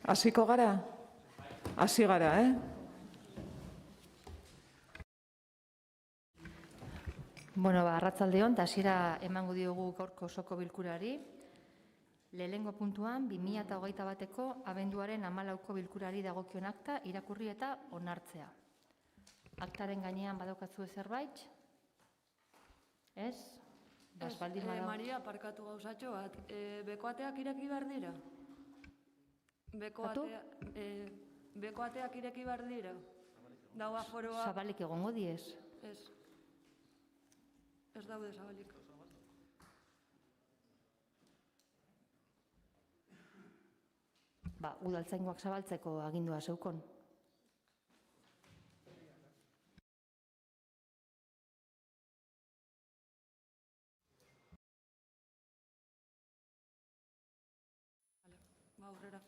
Hasiko gara? Hasi gara, Bueno, arratsaldeon, eta hasiera emango diogu gaurko osoko bilkurari. Lehenengo puntuan, 2021ko abenduaren 14ko bilkurari dagokion akta irakurri eta onartzea. Aktaren gainean badaukazu zerbait? Ez? Maria, parkatu gauzatxo bat. Bekoateak ireki behar dira? Bekoateak ireki behar dira? Dau aforoa... Zabalik egongo diez? Ez. Ez daude zabalik. Udaltzaingoak zabaltzeko agindua zeukon. Aurrera.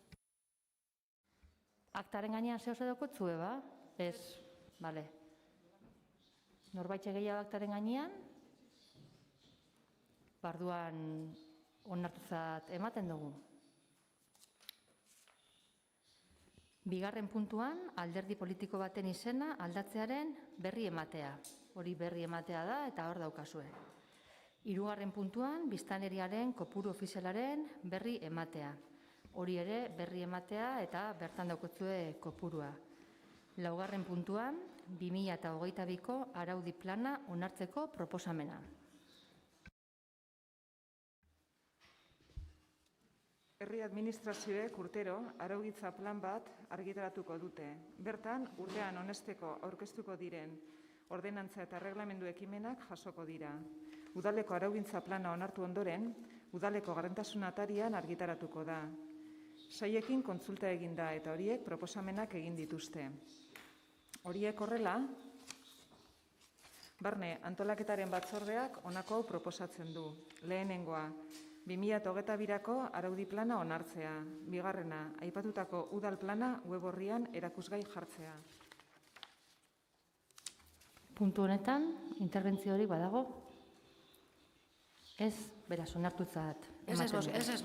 Aktaren gainean zehose daukotzue, ba? Ez, bale. Norbait gehiago aktaren gainean? Barduan onartuzat ematen dugu. Bigarren puntuan, alderdi politiko baten izena aldatzearen berri ematea. Hori berri ematea da eta hor daukazue. Hirugarren puntuan, biztanleriaren kopuru ofizialaren berri ematea. Hori ere berri ematea eta bertan daukatzue kopurua. Laugarren puntuan, 2022ko araudi plana onartzeko proposamena. Herri administrazioek urtero araugintza plan bat argitaratuko dute. Bertan, urtean onesteko aurkeztuko diren ordenantza eta erreglamendu ekimenak jasoko dira. Udaleko araugintza plana onartu ondoren, udaleko gardentasun atarian argitaratuko da. Saiekin kontsulta egin da eta horiek proposamenak egin dituzte. Horiek horrela, barne antolaketaren batzordeak honako hau proposatzen du. Lehenengoa, 2022ko araudi plana onartzea. Bigarrena, aipatutako udal plana web orrian erakusgai jartzea. Puntu honetan, interbentzio hori badago? Ez, beraz, onartutzat ematen dugu. Ez,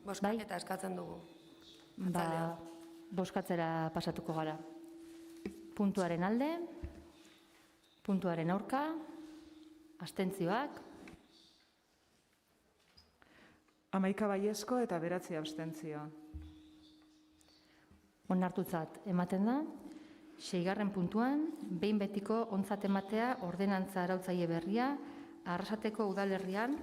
boskaketa eskatzen dugu. Boskatzera pasatuko gara. Puntuaren alde, puntuaren aurka, abstentzioak. 11 baiezko eta 9 abstentzio. Onartutzat ematen da. 6. puntuan, behin betiko ontzat ematea ordenantza arautzaile berria, Arrasateko udalerrian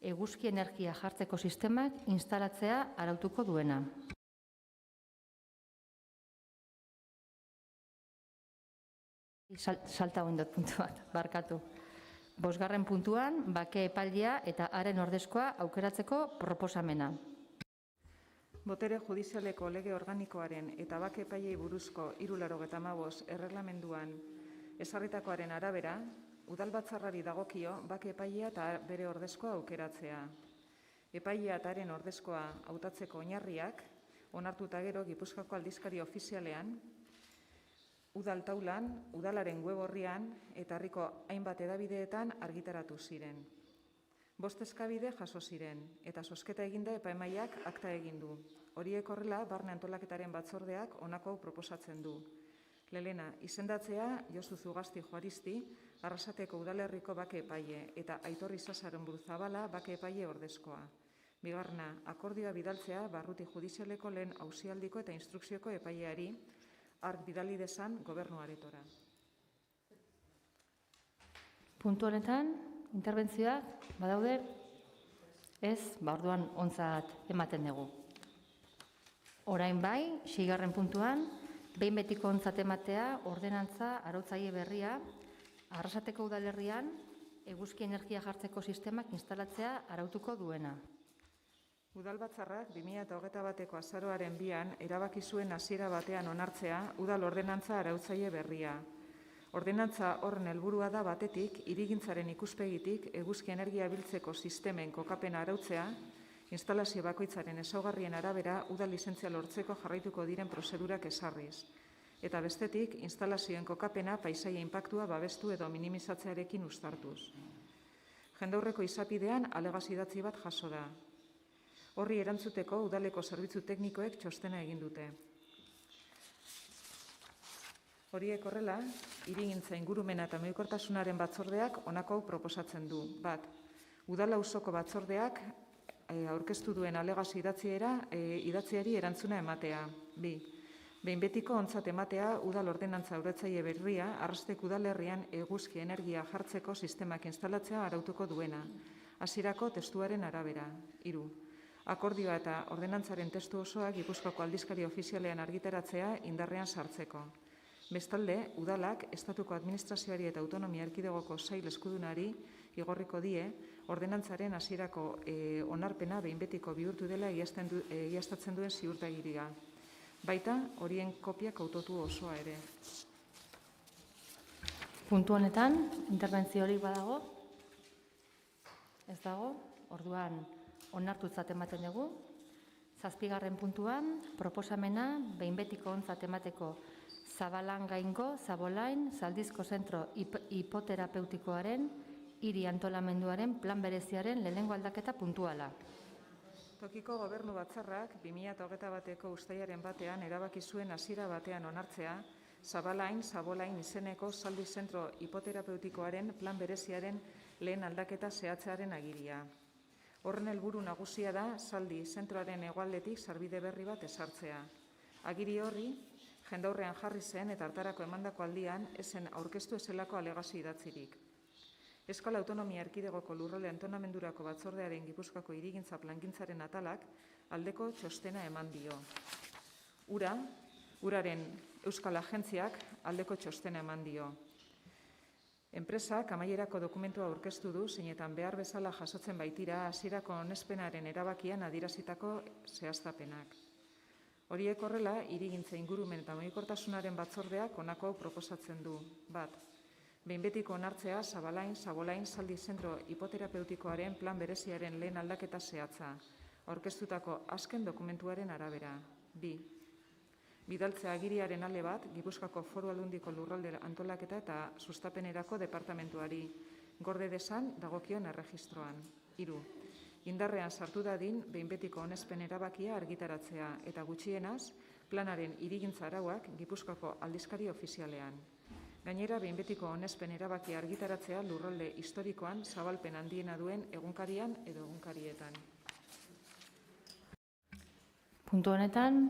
eguzki energia jartzeko sistemak instalatzea arautuko duena. Salta oindot puntu bat, barkatu. 5. puntuan, bake epailea eta haren ordezkoa aukeratzeko proposamena. Botere judizialeko lege organikoaren eta bake epailei buruzko 385 erreglamenduan ezarritakoaren arabera, udalbatzarrari dagokio bake epailea eta bere ordezkoa aukeratzea. Epailea eta haren ordezkoa hautatzeko oinarriak, onartuta gero Gipuzkoako aldizkari ofizialean, udal taulan, udalaren web orrian eta herriko hainbat hedabideetan argitaratu ziren. 5 eskabide jaso ziren eta zozketa eginda epaimahaiak akta egin du. Horiek horrela, barne antolaketaren batzordeak honako hau proposatzen du. Lelena, izendatzea Josu Zugasti Juaristi, Arrasateko udalerriko bake epaile eta Aitor Isasaren Buruzabala bake epaile ordezkoa. Bigarrena, akordioa bidaltzea barruti judizialeko lehen auzialdiko eta instrukzioko epaileari, ark bidali dezan gobernu aretora. Puntu honetan, interbentzioak badaude? Ez, orduan ontzat ematen dugu. Orain bai, 6. puntuan, behin betiko ontzat ematea ordenantza arautzaile berria, Arrasateko udalerrian eguzki energia jartzeko sistemak instalatzea arautuko duena. Udalbatzarrak 2021ko azaroaren 2an erabaki zuen hasiera batean onartzea udal ordenantza arautzaile berria. Ordenantza horren helburua da batetik, hirigintzaren ikuspegitik eguzki energia biltzeko sistemen kokapena arautzea, instalazio bakoitzaren ezaugarrien arabera udal lizentzia lortzeko jarraituko diren prozedurak ezarriz. Eta bestetik, instalazioen kokapena paisaia inpaktua babestu edo minimizatzearekin uztartuz. Jendaurreko izapidean alegazio idatzi bat jaso da. Horri erantzuteko udaleko zerbitzu teknikoek txostena egin dute. Horiek horrela, hirigintza ingurumena eta mugikortasunaren batzordeak honako hau proposatzen du. Bat, udal auzoko batzordeak aurkeztu duen alegazio idatziari erantzuna ematea. Bi, behin betiko ontzat ematea udal ordenantza aurretzaile berria Arrasteko udalerrian eguzki energia jartzeko sistemak instalatzea arautuko duena, hasierako testuaren arabera. Hiru, akordioa eta ordenantzaren testu osoa Gipuzkoako aldizkari ofizialean argitaratzea indarrean sartzeko. Bestalde, udalak estatuko administrazioari eta autonomia erkidegoko sail eskudunari igorriko die ordenantzaren hasierako onarpena behin betiko bihurtu dela egiaztatzen duen ziurtagiria. Baita, horien kopiak autotu osoa ere. Puntu honetan, interbentziorik badago? Ez dago? Orduan, onartutzat ematen dugu. 7. puntuan, proposamena behin betiko ontzat emateko Zabalan gaingo, Zabolain, Zaldizko zentro hipoterapeutikoaren hiri antolamenduaren plan bereziaren lehenengo aldaketa puntuala. Tokiko Gobernu Batzarrak 2021ko uztailaren batean erabaki zuen hasiera batean onartzea Zabalain izeneko Zaldi zentro hipoterapeutikoaren plan bereziaren lehen aldaketa zehatzearen agiria. Horren helburu nagusia da Zaldi zentroaren hegoaldetik sarbide berri bat ezartzea. Agiri horri jendaurrean jarri zen eta hartarako emandako aldian ezen aurkeztu ezelako alegazio idatzirik. Euskal Autonomia Erkidegoko lurralde antonamendurako batzordearen Gipuzkoako hirigintza plangintzaren atalak aldeko txostena eman dio. Uraren Euskal Agentziak aldeko txostena eman dio. Enpresak amaierako dokumentua aurkeztu du, zeinetan behar bezala jasotzen baitira hasierako onespenaren erabakian adierazitako zehaztapenak. Horiek horrela, hirigintza ingurumen eta mugikortasunaren batzordeak honako hau proposatzen du. Bat, behin betiko onartzea Zabolain Zaldi zentro hipoterapeutikoaren plan bereziaren lehen aldaketa zehatza, aurkeztutako azken dokumentuaren arabera. Bi, bidaltzea agiriaren ale bat Gipuzkoako Foru Aldundiko lurralde antolaketa eta sustapenerako departamentuari, gorde desan dagokion erregistroan. Hiru, indarrean sartu dadin behin betiko onespen erabakia argitaratzea eta gutxienaz planaren hirigintza arauak Gipuzkoako aldizkari ofizialean. Gainera, behin betiko onespen erabakia argitaratzea lurralde historikoan zabalpen handiena duen egunkarian edo egunkarietan. Puntu honetan,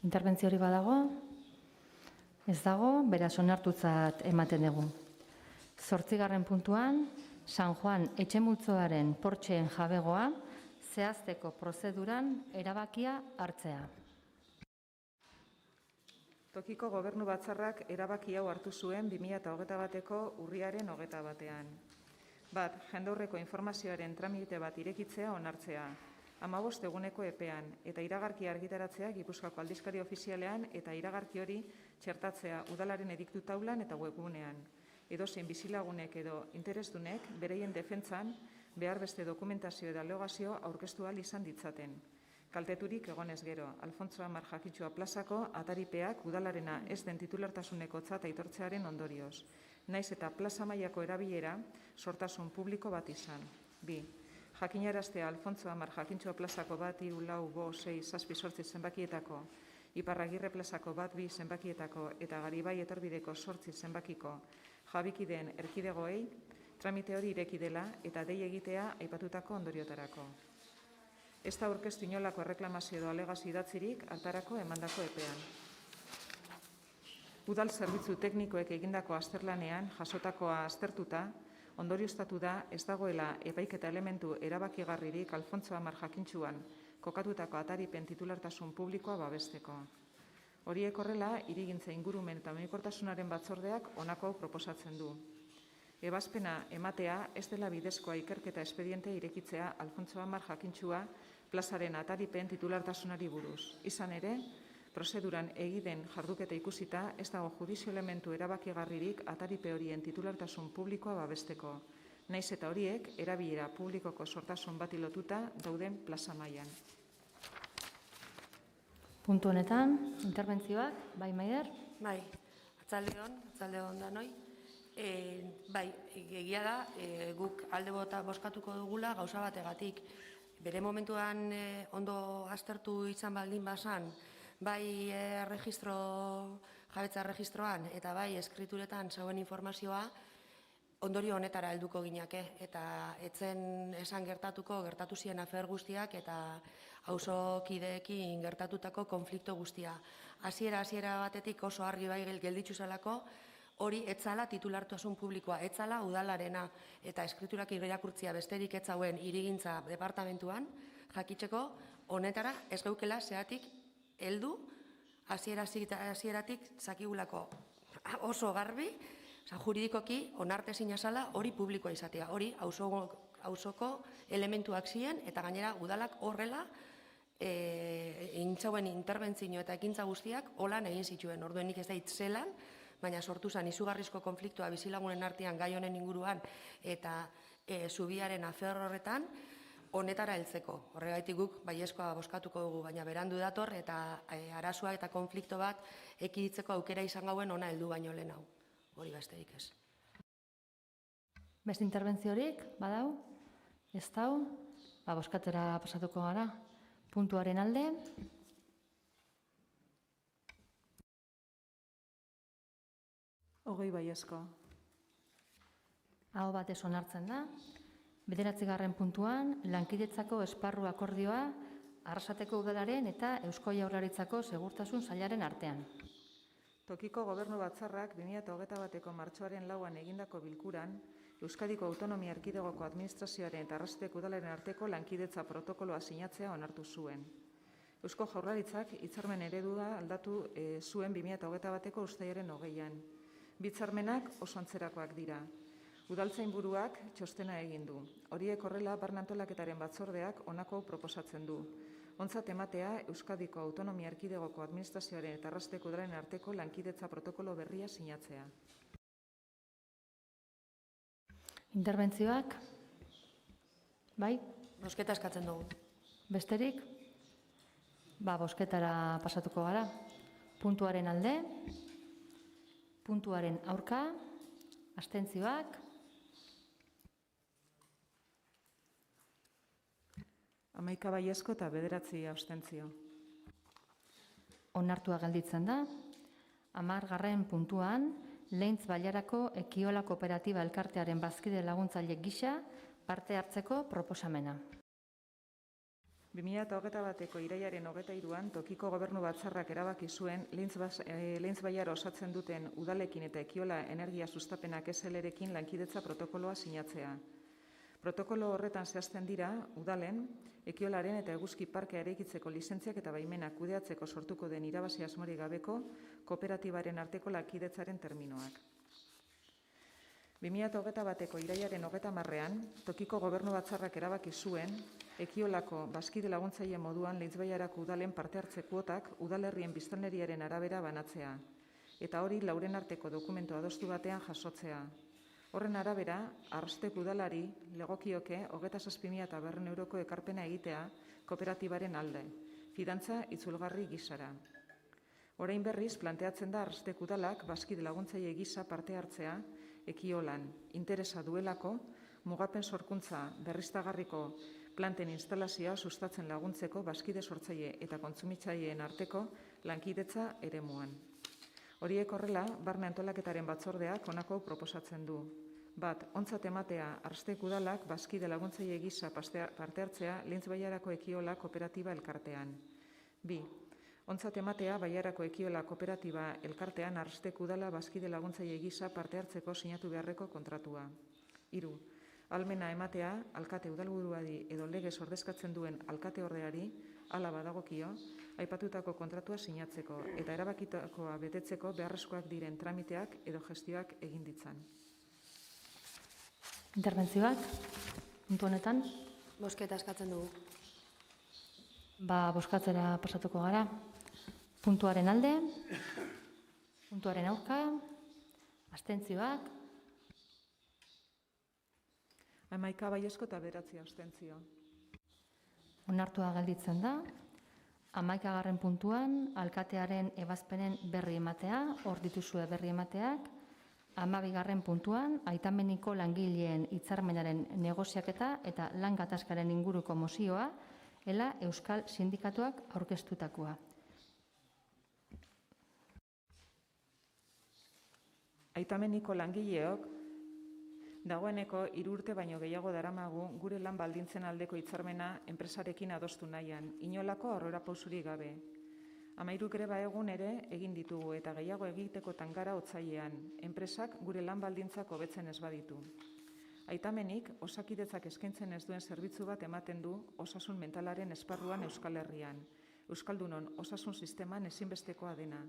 interbentziorik badago? Ez dago, beraz onartutzat ematen dugu. 8. puntuan, San Juan etxemultzoaren portxeen jabegoa zehazteko prozeduran erabakia hartzea. Tokiko Gobernu Batzarrak erabaki hau hartu zuen 2021ko urriaren 21. Bat, jendaurreko informazioaren tramite bat irekitzea onartzea, 15 eguneko epean, eta iragarkia argitaratzea Gipuzkoako aldizkari ofizialean eta iragarki hori txertatzea udalaren ediktu taulan eta webgunean. Edozein bizilagunek edo interesdunek bereien defentsan behar beste dokumentazio edo alegazio aurkeztu ahal izan ditzaten. Kalteturik egonez gero, Alfontso Amar Jakintxua plazako ataripeak udalarena ez den titulartasunekotzat aitortzearen ondorioz. Naiz eta plaza mailako erabilera sortasun publiko bat izan. 2. Jakinaraztea Alfontso Amar Jakintxua plazako 1, 3, 4, 5, 6, 7, 8 zenbakietako, Iparragirre plazako 1, 2 zenbakietako eta Garibai etorbideko 8 zenbakiko jabikideen erkidegoei tramite hori ireki dela eta dei egitea aipatutako ondoriotarako. Ez da aurkeztu inolako erreklamazio edo alegazio idatzirik hartarako emandako epean. Udal zerbitzu teknikoek egindako azterlanean jasotakoa aztertuta, ondorioztatu da ez dagoela epaiketa elementu erabakigarririk Alfontso Amar Jakintxuan kokatutako ataripen titulartasun publikoa babesteko. Horiek horrela, hirigintza ingurumen eta mugikortasunaren batzordeak honako hau proposatzen du. Ebazpena ematea ez dela bidezkoa ikerketa espediente irekitzea Alfontso Amar Jakintxua plazaren ataripen titulartasunari buruz. Izan ere, prozeduran egiden jarduketa ikusita ez dago judizio elementu erabakigarririk ataripe horien titulartasun publikoa babesteko. Naiz eta horiek erabilera publikoko sortasun bati lotuta dauden plaza mailan. Puntu honetan, interbentzioak, bai Maider? Bai, atzaldeon danoi. Bai, egia da, guk alde bota bozkatuko dugula gauza bategatik. bere momentuan ondo aztertu izan baldin bazan, bai jabetza registroan eta bai eskrituretan zauen informazioa, ondorio honetara helduko ginake, eta etzen esan gertatu ziren afer guztiak eta auzokideekin gertatutako konflikto guztia. Hasiera batetik oso argi bai gelditzu zelako, hori etzala titulartasun publikoa, etzala udalarena, eta eskriturak irakurtzia besterik etzauen hirigintza departamentuan, jakitzeko honetara ez geukela zehatik heldu, hasieratik zakigulako oso garbi, juridikoki onartezina zela hori publikoa izatea, hori auzoko elementuak ziren, eta gainera udalak horrela intzauen interbentzio eta ekintza guztiak holan egin zituen. Orduenik ez da itzelan, baina sortu zen izugarrizko konfliktua bizilagunen artean gai honen inguruan eta zubiaren afer horretan honetara heltzeko. Horregaitik guk baiezkoa bozkatuko dugu, baina berandu dator eta arazoa eta konflikto bat ekiditzeko aukera izan gauen ona heldu baino lehen hau. Hori besterik ez. Beste interbentziorik, badau? Ez dau? Bozkatzera pasatuko gara. Puntuaren alde. Hogei baiezko. Aho batez onartzen da. 9. puntuan, lankidetzako esparru akordioa Arrasateko udalaren eta Eusko Jaurlaritzako segurtasun sailaren artean. Tokiko Gobernu Batzarrak 2021ko martxoaren 4an egindako bilkuran, Euskadiko Autonomia Erkidegoko Administrazioaren eta Arrasateko udalaren arteko lankidetza protokoloa sinatzea onartu zuen. Eusko Jaurlaritzak hitzarmen eredua aldatu zuen 2021ko uztailaren 20an. Hitzarmenak oso antzerakoak dira. Udaltzainburuak txostena egin du. Horiek horrela barne antolaketaren batzordeak honako proposatzen du. Ontzat ematea Euskadiko Autonomia Erkidegoko Administrazioaren eta Arrasateko udalaren arteko lankidetza protokolo berria sinatzea. Interbentzioak? Bai? Bozketa eskatzen dugu. Besterik? Bozketara pasatuko gara. Puntuaren alde, puntuaren aurka, abstentzioak. Hamaika baiezko eta 9 abstentzio. Onartua gelditzen da. 10. puntuan, Leintz Bailarako Ekiola Kooperatiba Elkartearen bazkide laguntzaile gisa parte hartzeko proposamena. 2021ko irailaren 23an Tokiko Gobernu Batzarrak erabaki zuen Leintz Bailar osatzen duten udalekin eta Ekiola Energia Sustapenak SL-rekin lankidetza protokoloa sinatzea. Protokolo horretan zehazten dira udalen, Ekiolaren eta Eguzki Parkea eraikitzeko lizentziak eta baimenak kudeatzeko sortuko den irabazi asmorik gabeko kooperatibaren arteko lankidetzaren terminoak. 2021ko irailaren 30an Tokiko Gobernu Batzarrak erabaki zuen Ekiolako bazkide laguntzaile moduan Leintz Bailarako udalen parte hartze kuotak udalerrien biztanleriaren arabera banatzea, eta hori lauren arteko dokumentu adostu batean jasotzea. Horren arabera, Arrasateko udalari legokioke 27.500 euroko ekarpena egitea kooperatibaren alde, fidantza itzulgarri gisara. Orain berriz planteatzen da Arrasateko udalak bazkide laguntzaile gisa parte hartzea Ekiolan interesa duelako mugapen sorkuntza berriztagarriko planten instalazioa sustatzen laguntzeko bazkide sortzaile eta kontsumitzaileen arteko lankidetza eremuan. Horiek horrela, barne antolaketaren batzordeak honako proposatzen du. 1. Ontzat ematea Arrasateko udalak bazkide laguntzaile gisa parte hartzea Leintz Bailarako Ekiola Kooperatiba Elkartean. 2. Ontzat ematea Bailarako Ekiola Kooperatiba Elkartean Arrasateko udala bazkide laguntzaile gisa parte hartzeko sinatu beharreko kontratua. 3. Ahalmena ematea alkate udalburuari edo legez ordezkatzen duen alkateordeari hala badagokio, aipatutako kontratua sinatzeko eta erabakitakoa betetzeko beharrezkoak diren tramiteak edo gestioak egin ditzan. Interbentzioak? Puntu honetan? Bozketa eskatzen dugu. Bozkatzera pasatuko gara. Puntuaren alde, puntuaren aurka, abstentzioak. 11 baiezko eta 9 abstentzio. Onartua gelditzen da. 11. puntuan, alkatearen ebazpenen berri ematea, hor dituzue berri emateak. 12. puntuan, aitameniko langileen hitzarmenaren negoziaketa eta lan gatazkaren inguruko mozioa, ela Euskal Sindikatuak aurkeztutakoa. Aitameniko langileok dagoeneko 3 urte baino gehiago daramagu gure lan baldintzen aldeko hitzarmena enpresarekin adostu nahian, inolako aurrerapausurik gabe. 13 greba egun ere egin ditugu eta gehiago egitekotan gara otsailean, enpresak gure lan baldintzak hobetzen ez baditu. Aitamenik Osakidetzak eskaintzen ez duen zerbitzu bat ematen du osasun mentalaren esparruan Euskal Herrian, Euskaldunon osasun sisteman ezinbestekoa dena.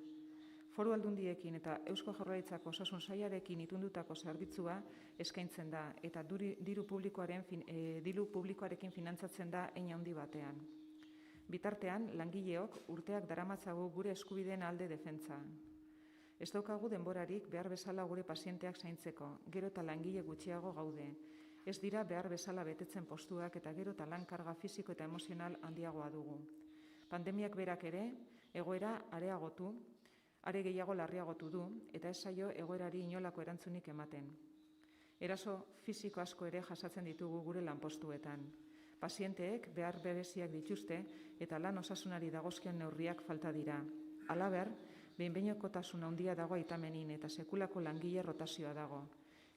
Foru Aldundiekin eta Eusko Jaurlaritzako Osasun Sailarekin itundutako zerbitzua eskaintzen da eta diru publikoarekin finantzatzen da hein handi batean. Bitartean, langileok urteak daramatzagu gure eskubideen alde defentsa. Ez daukagu denborarik behar bezala gure pazienteak zaintzeko, gero eta langile gutxiago gaude. Ez dira behar bezala betetzen postuak eta gero eta lan karga fisiko eta emozional handiagoa dugu. Pandemiak berak ere, egoera areagotu, are gehiago larriagotu du, eta ez zaio egoerari inolako erantzunik ematen. Eraso fisiko asko ere jasatzen ditugu gure lanpostuetan. Pazienteek behar bereziak dituzte eta lan osasunari dagozkion neurriak falta dira. Halaber, behin-behinekotasun handia dago aitamenin eta sekulako langile rotazioa dago.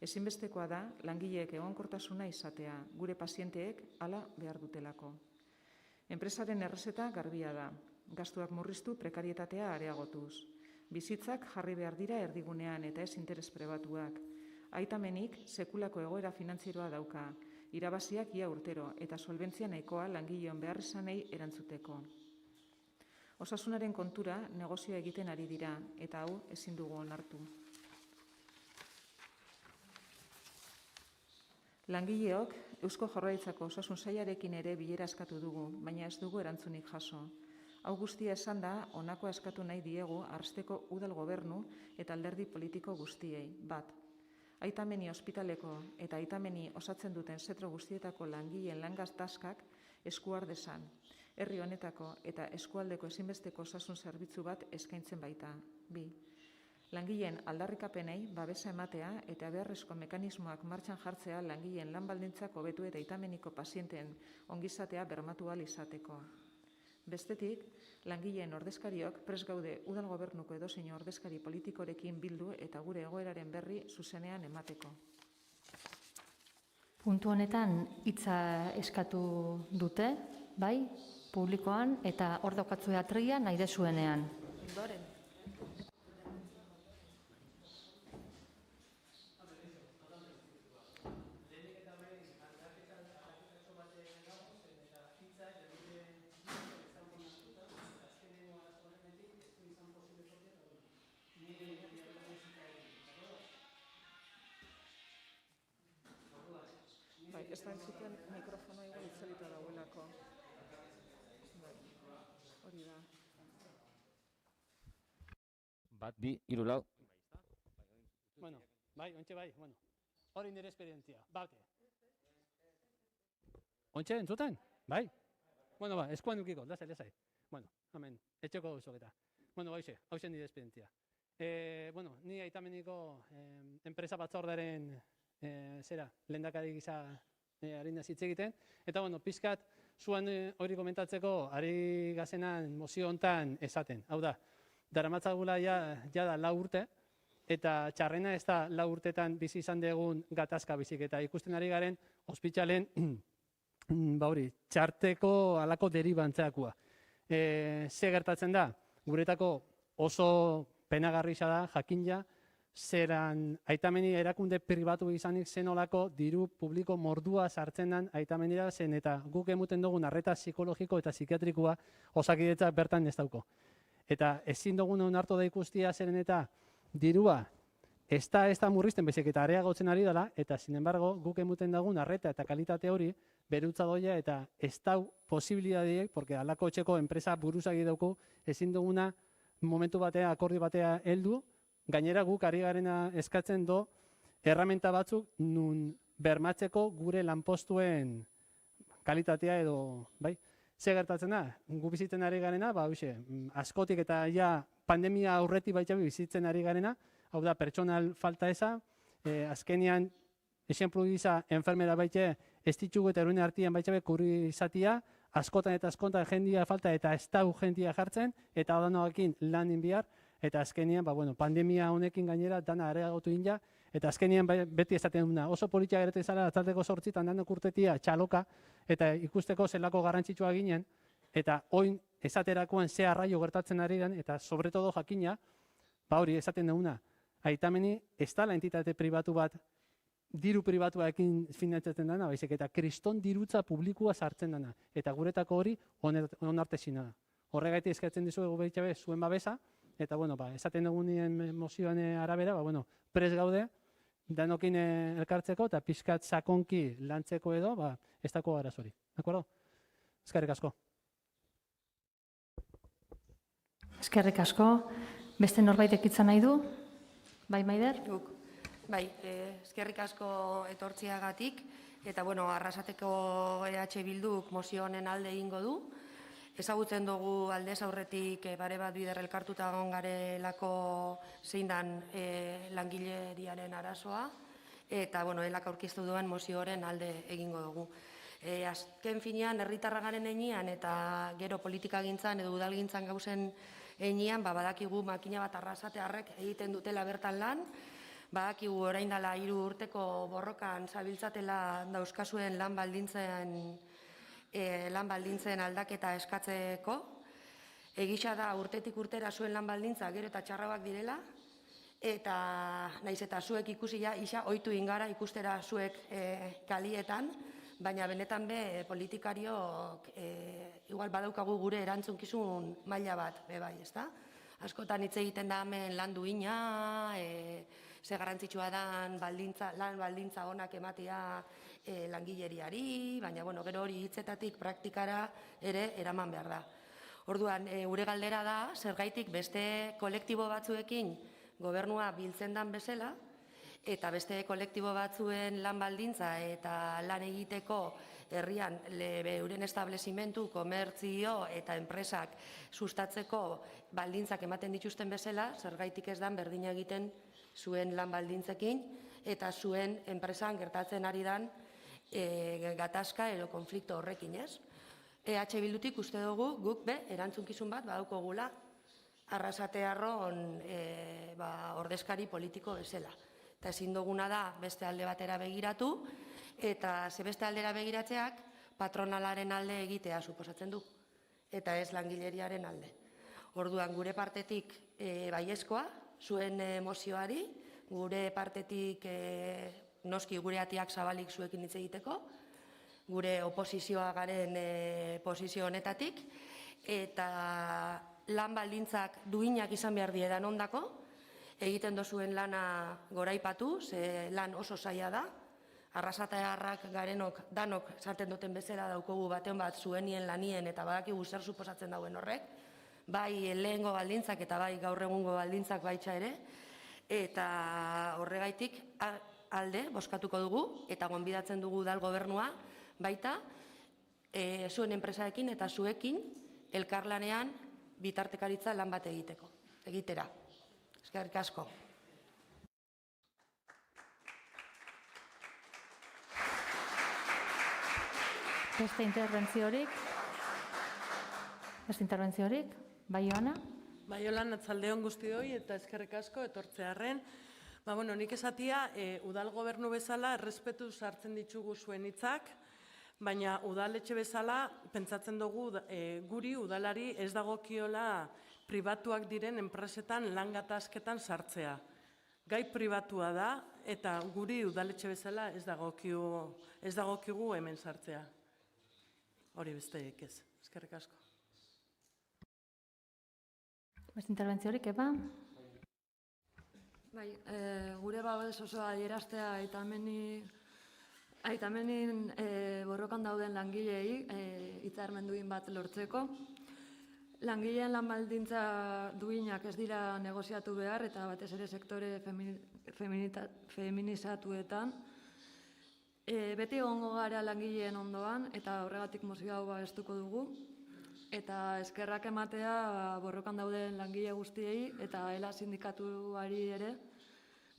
Ezinbestekoa da langileek egonkortasuna izatea, gure pazienteek hala behar dutelako. Enpresaren errezeta garbia da. Gastuak murriztu, prekarietatea areagotuz. Bizitzak jarri behar dira erdigunean eta ez interes pribatuak. Aitamenik sekulako egoera finantzieroa dauka, irabaziak ia urtero eta solbentzia nahikoa langileon beharrizanei erantzuteko. Osasunaren kontura negozioa egiten ari dira eta hau ezin dugu onartu. Langileok Eusko Jaurlaritzako Osasun Sailarekin ere bilera eskatu dugu, baina ez dugu erantzunik jaso. Hau guztia esan da, honakoa eskatu nahi diegu Arrasteko udal gobernu eta alderdi politiko guztiei. Bat, Aitameni ospitaleko eta Aitameni osatzen duten zentro guztietako langileen lan gatazkak eskuar dezan. Herri honetako eta eskualdeko ezinbesteko osasun zerbitzu bat eskaintzen baita. Bi, langileen aldarrikapenei babesa ematea eta beharrezko mekanismoak martxan jartzea langileen lan baldintzak hobetu eta Aitameniko pazienteen ongizatea bermatu ahal izateko. Bestetik, langileen ordezkariok prest gaude udal gobernuko edozein ordezkari politikorekin bildu eta gure egoeraren berri zuzenean emateko. Puntu honetan hitza eskatu dute, bai, publikoan eta hor daukatzue atria nahi dezuenean. Ez da entzuten mikrofonoa igual itzalita dagoelako. Hori da. 1, 2, 3, 4. Bueno, bai, ontxe bai, bueno. Hori nire esperientzia, bate. Ontxe, entzuten? Bai? Bueno, ba, eskuan dukiko, lasai. Bueno, hemen, etxeko gauzoketa. Bueno, hauxe nire esperientzia. Bueno, ni Aitameniko enpresa batzordaren lehendakari gisa ari naiz hitz egiten. Eta, bueno, pixkat, zuan hori komentatzeko, ari gazenan mozio hontan esaten. Hau da, daramatzagula jada 4 urte, eta txarrena ez da 4 urtetan bizi izan dugun gatazka bizik. Eta ikusten ari garen, ospitalen, txarteko alako deribantzeakua. Ze gertatzen da, guretako oso penagarrisa da, jakinja, zeran Aitameni erakunde pribatu izanik zenolako diru publiko mordua sartzen den Aitamenira zen eta guk emuten dugun arreta psikologiko eta psikiatrikoa Osakidetza bertan ez dauko. Eta ezin dugun onartu da ikustia zeren eta dirua ez da murrizten bezik eta areagotzen ari dela eta sin embargo guk emuten dugun arreta eta kalitate hori berutza doia eta ez dau posibilitateek, porque alako etxeko enpresa buruzagi dauko ezin duguna momentu batea, akordi batea heldu. Gainera guk ari garena eskatzen do erramenta batzuk nun bermatzeko gure lanpostuen kalitatea edo, bai? Ze gertatzen da? Gu bizitzen ari garena, askotik eta ja pandemia aurretik baita bizitzen ari garena, hau da, pertsonal falta eza, azkenean, esenplu gisa, enfermera baite, ez ditugu eta eruen artian baitxe kurri izatia, askotan eta askotan jendia falta eta ez da urgentia jartzen, eta danoakin lanin bihar, eta azkenean, pandemia honekin gainera, dana areagotu inja, eta azkenean beti esaten duna, oso politia gerete zara, atzaldeko 8 danok urtetia txaloka, eta ikusteko zelako garrantzitsua ginen, eta oin esaterakoan ze arraio gertatzen ari den, eta sobretodo jakina, hori esaten duguna, aitameni ez da la entitate pribatu bat, diru pribatuarekin finantzatzen dena, baizik eta kriston dirutza publikua sartzen dena. Eta guretako hori onartezina da. Horregatik eskatzen dizuegu behitxabe zuen babesa, eta esaten dugunien mozioan arabera, prest gaude, danokin elkartzeko eta pixkat sakonki lantzeko edo, ez dako arazori. Dakuardo? Eskerrik asko. Eskerrik asko. Beste norbaitek hitza nahi du? Bai, Maider? Bai, eskerrik asko etortziagatik, eta Arrasateko EH Bilduk mozio honen alde egingo du. Ezagutzen dugu aldez aurretik bare bat bider elkartuta egon garelako zein dan langileriaren arazoa, eta elak aurkeztu duen mozio horren alde egingo dugu. Azken finean, herritarra garen enean eta gero politikagintzan edo udalgintzan gauzen enean, badakigu makina bat Arrasatearrek egiten dutela bertan lan, badakigu orain dela 3 urteko borrokan zabiltzatela dauzkazuen lan baldintzen aldaketa eskatzeko. Egisa da urtetik urtera zuen lan baldintza gero eta txarrabak direla, eta naiz eta zuek ikusi isa ohitu ingara ikustera zuek kalietan, baina benetan politikariok igual badaukagu gure erantzunkizun maila bat, bai, ezta? Askotan hitz egiten da hemen lan duina, ze garrantzitsua dan lan baldintza onak ematea langileriari, baina gero hori hitzetatik praktikara ere eraman behar da. Orduan, gure galdera da, zergaitik beste kolektibo batzuekin gobernua biltzen dan bezala, eta beste kolektibo batzuen lan baldintza eta lan egiteko herrian euren establezimentu, komertzio eta enpresak sustatzeko baldintzak ematen dituzten bezala, zergaitik ez dan berdina egiten zuen lan baldintzekin eta zuen enpresan gertatzen ari dan gatazka edo konflikto horrekin, ez? EH Bildutik uste dugu guk erantzunkizun bat badaukogula Arrasatearron ordezkari politiko bezala. Eta ezin duguna da beste alde batera begiratu, eta ze beste aldera begiratzeak patronalaren alde egitea suposatzen du, eta ez langileriaren alde. Orduan, gure partetik baiezkoa, zuen mozioari, gure partetik noski gure atiak zabalik zuekin hitz egiteko, gure oposizioa garen posizio honetatik, eta lan baldintzak duinak izan behar diedan ondako, egiten dozuen lana goraipatu, ze lan oso zaila da, Arrasatearrak garenok danok esaten duten bezala daukogu baten bat zuenien lanien eta badakigu zer suposatzen dauen horrek, bai lehengo baldintzak eta bai gaur egungo baldintzak baitza ere, eta horregaitik alde bozkatuko dugu eta gonbidatzen dugu udal gobernua baita zuen enpresaekin eta zuekin elkarlanean bitartekaritza lan bat egitera. Eskerrik asko. Beste interbentziorik? Bai, Joana? Bai, holan, atzaldeon guztioi eta eskerrik asko etortzearren. Nik esatia, udal gobernu bezala errespetuz hartzen ditugu zuen hitzak, baina udaletxe bezala pentsatzen dugu guri udalari ez dagokiola pribatuak diren enpresetan lan gatazketan sartzea. Gai pribatua da eta guri udaletxe bezala ez dagokigu hemen sartzea. Hori besterik ez. Eskerrik asko. Beste interbentziorik, Eba? Bai, gure babes osoa adieraztea aitamenin borrokan dauden langilei hitzarmenduin bat lortzeko. Langileen lan baldintza duinak ez dira negoziatu behar eta batez ere sektore feminizatuetan. Beti egongo gara langileen ondoan eta horregatik mozio hau babestuko dugu. Eta eskerrak ematea borrokan dauden langile guztiei eta ELA sindikatuari ere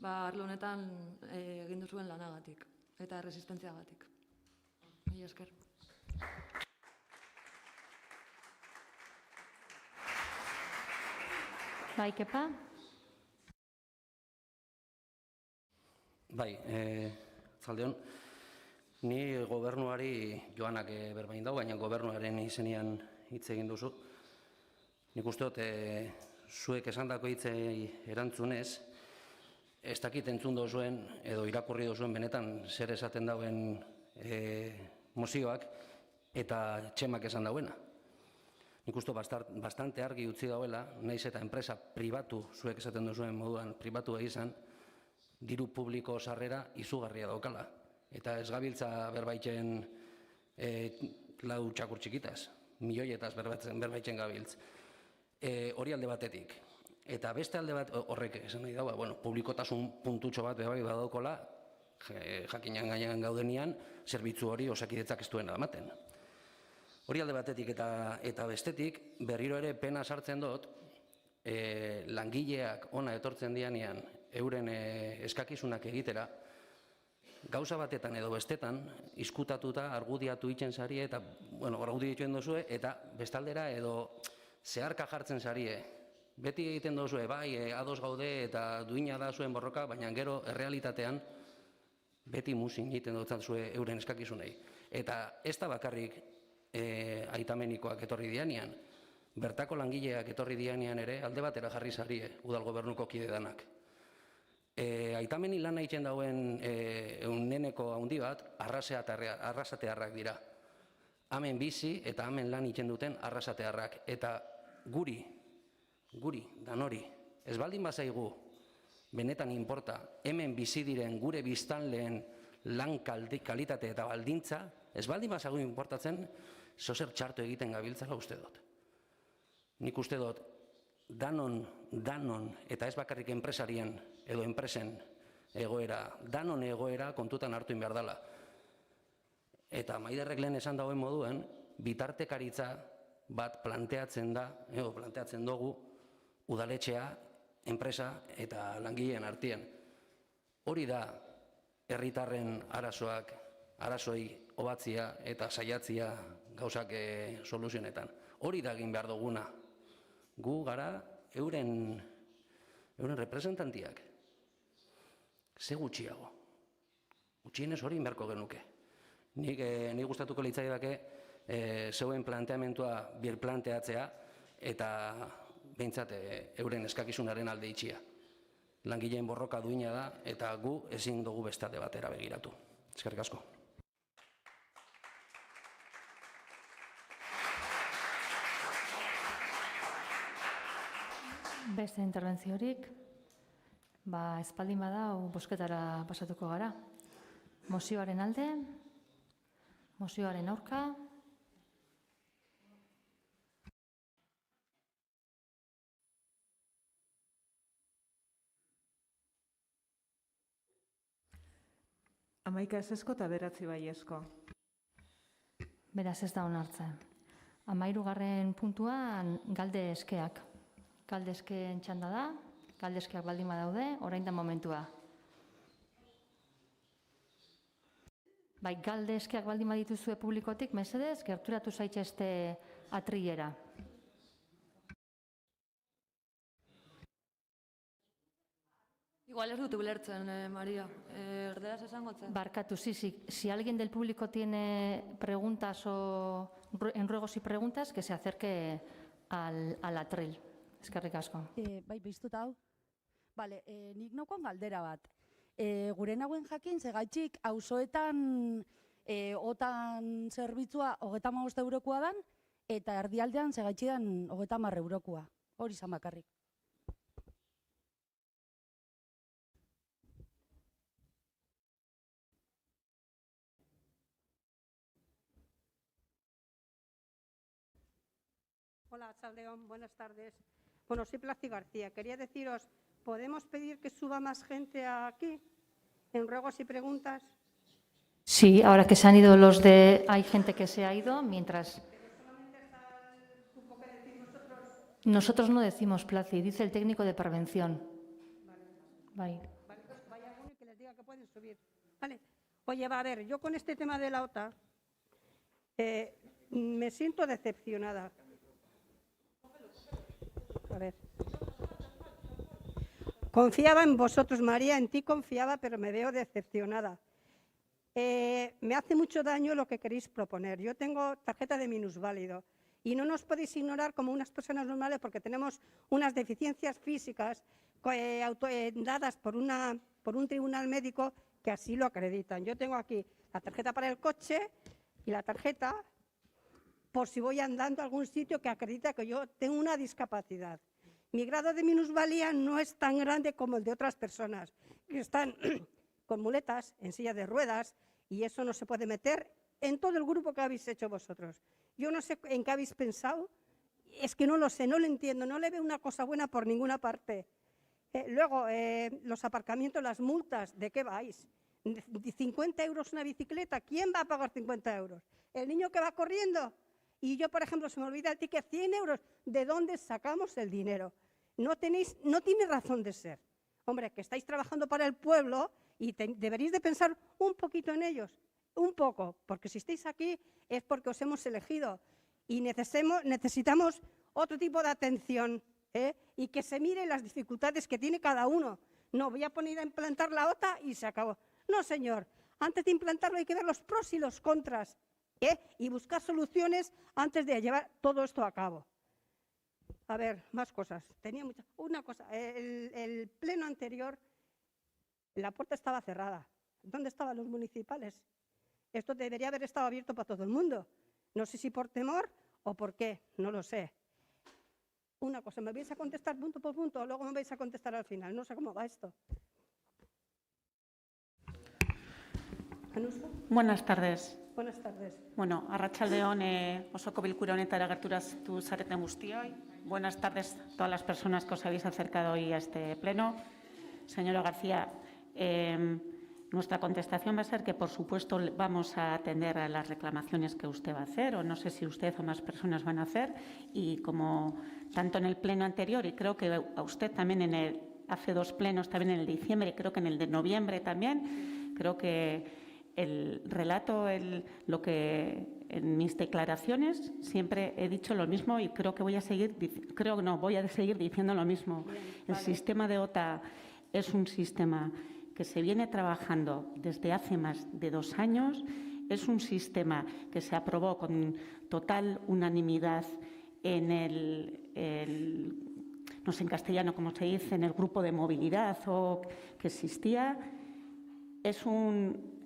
arlo honetan egin duzuen lanagatik eta resistentziagatik. Mila esker. Bai, Kepa? Bai, zaldeon, ni gobernuari joanak berbain dau, baina gobernuaren izenean hitz egin duzu. Nik uste dut, zuek esandako hitzei erantzunez, ez dakit entzun dozuen edo irakurri dozuen benetan zer esaten dauen mozioak eta txemak esan dauena. Nik uste bastante argi utzi dauela, naiz eta enpresa pribatu, zuek esaten duzuen moduan pribatu izan, diru publiko sarrera izugarria daukala. Eta ez gabiltza berbaitzen lau txakur txikitaz, milioietaz berbaitzen gabiltz. Hori alde batetik. Eta beste alde bat horrek esan nahi daua, publikotasun puntutxo bat bebai badaukola, jakinan gainean gaudenian, zerbitzu hori Osakidetzak ez duena ematen. Hori alde batetik eta bestetik, berriro ere pena sartzen dut, langileak ona etortzen dianean euren eskakizunak egitera, gauza batetan edo bestetan, izkutatuta, argudiatu itzen zarie, eta, argudiatu egin dozue, eta bestaldera edo zeharka jartzen zarie. Beti egiten dozue, bai, ados gaude eta duina da zuen borroka, baina gero errealitatean beti muzin egiten dutzen zuen euren eskakizunei. Eta ez da bakarrik aitamenikoak etorri dianean, bertako langileak etorri dianean ere alde batera jarri zarie udal gobernuko kide danak. Aitameni lan egiten dauen neneko handi bat arrasatearrak dira. Hemen bizi eta hemen lan egiten duten arrasatearrak. Eta guri, danori, ez baldin bazaigu benetan inporta, hemen bizi diren gure biztanleen lan kalitate eta baldintza, ez baldin bazaigu inportatzen, zozer txarto egiten gabiltzala uste dut. Nik uste dut, danon, eta ez bakarrik enpresarien edo enpresen egoera, danon egoera kontutan hartu behar dela. Eta Maiderrek lehen esan dauen moduen, bitartekaritza bat planteatzen da, edo planteatzen dugu, udaletxea, enpresa eta langileen artien. Hori da, herritarren arazoi hobatzia eta saiatzia gauzak soluzionetan. Hori da egin behar duguna. Gu gara euren representantiak. Ze gutxiago. Gutxienez hori inberko genuke. Nik gustatuko litzaidake zeuen planteamentua birplanteatzea eta behintzat euren eskakizunaren alde itxia. Langileen borroka duina da eta gu ezin dugu beste alde batera begiratu. Eskerrik asko. Beste interbentziorik, espaldin badau bozketara pasatuko gara. Mozioaren alde, mozioaren aurka. Hamaika ezezko eta 9 baiezko. Beraz ez da onartzen. 13. puntuan galde eskeak. Galde eskeen txanda da, galde eskeak baldin badaude, orain da momentua. Bai, galde eskeak baldin badituzue publikotik, mesedez, gerturatu zaitezte atrilera. Igual ez dut ulertzen, Maria. Erderaz esango zen. Barkatu, si alguien del público tiene preguntas o en ruegos y preguntas, que se acerque al atril. Eskerrik asko. Bai, biztut hau. Bale, nik naukon galdera bat. Gure nagoen jakin, segaitxik, auzoetan otan zerbitzua 35 eurokoa dan, eta erdialdean segaitxidan 30 eurokoa. Hori izan bakarrik. Hola, Chaldeón, buenas tardes. Bueno, soy Plácido García. Quería deciros, ¿podemos pedir que suba más gente aquí en ruegos y preguntas? Sí, ahora que se han ido los de... Hay gente que se ha ido, mientras... Nosotros no decimos Placi, dice el técnico de prevención. Vale. subir. Vale. Oye, va a ver, yo con este tema de la OTA me siento decepcionada. A ver. Confiaba en vosotros, María, en ti confiaba, pero me veo decepcionada. Me hace mucho daño lo que queréis proponer. Yo tengo tarjeta de minusválido y no nos podéis ignorar como unas personas normales porque tenemos unas deficiencias físicas dadas por un tribunal médico que así lo acreditan. Yo tengo aquí la tarjeta para el coche y la tarjeta por si voy andando a algún sitio que acredita que yo tengo una discapacidad. Mi grado de minusvalía no es tan grande como el de otras personas que están con muletas, en silla de ruedas, y eso no se puede meter en todo el grupo que habéis hecho vosotros. Yo no sé en qué habéis pensado, es que no lo sé, no lo entiendo, no le veo una cosa buena por ninguna parte. Luego, los aparcamientos, las multas, ¿de qué vais? 50 euros una bicicleta, ¿quién va a pagar 50 euros? ¿El niño que va corriendo? Y yo, por ejemplo, se me olvida el ticket, 100 euros, ¿de dónde sacamos el dinero? No tiene razón de ser. Hombre, que estáis trabajando para el pueblo y deberéis de pensar un poquito en ellos, un poco, porque si estáis aquí es porque os hemos elegido y necesitamos otro tipo de atención y que se miren las dificultades que tiene cada uno. No, voy a poner a implantar la OTA y se acabó. No, señor, antes de implantarlo hay que ver los pros y los contras y buscar soluciones antes de llevar todo esto a cabo. A ver, más cosas. Una cosa, el pleno anterior, la puerta estaba cerrada. ¿Dónde estaban los municipales? Esto debería haber estado abierto para todo el mundo. No sé si por temor o por qué, no lo sé. Una cosa, ¿me vais a contestar punto por punto o luego me vais a contestar al final? No sé cómo va esto. ¿Anuska? Buenas tardes. Buenas tardes. Bueno, arratsaldeon osoko bilkura honetara gerturatu zareten guztioi. Buenas tardes a todas las personas que os habéis acercado hoy a este pleno. Señora García, nuestra contestación va a ser que, por supuesto, vamos a atender a las reclamaciones que usted va a hacer, o no sé si usted o más personas van a hacer, y como tanto en el pleno anterior, y creo que a usted también hace dos plenos, también en el de diciembre, y creo que en el de noviembre también, creo que el relato, lo que en mis declaraciones siempre he dicho lo mismo y creo que voy a seguir diciendo lo mismo. El sistema de OTA es un sistema que se viene trabajando desde hace más de 2 años. Es un sistema que se aprobó con total unanimidad no sé en castellano cómo se dice, en el grupo de movilidad que existía. Es un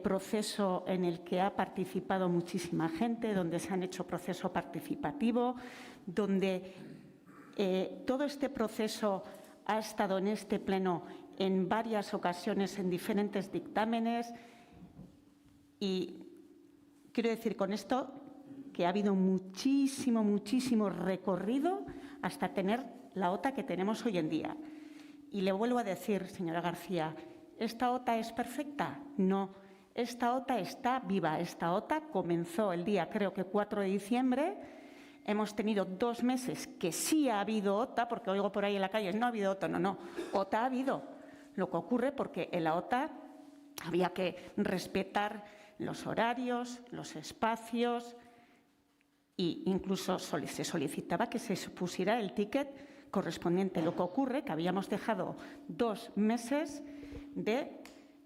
proceso en el que ha participado muchísima gente, donde se han hecho proceso participativo, donde todo este proceso ha estado en este pleno en varias ocasiones en diferentes dictámenes y quiero decir con esto que ha habido muchísimo recorrido hasta tener la OTA que tenemos hoy en día. Y le vuelvo a decir, señora García, ¿esta OTA es perfecta? No. Esta OTA está viva. Esta OTA comenzó el día, creo que 4 de diciembre. Hemos tenido 2 meses que sí ha habido OTA, porque oigo por ahí en la calle, no ha habido OTA, no. OTA ha habido. Lo que ocurre porque en la OTA había que respetar los horarios, los espacios e incluso se solicitaba que se pusiera el ticket correspondiente. Lo que ocurre que habíamos dejado 2 meses de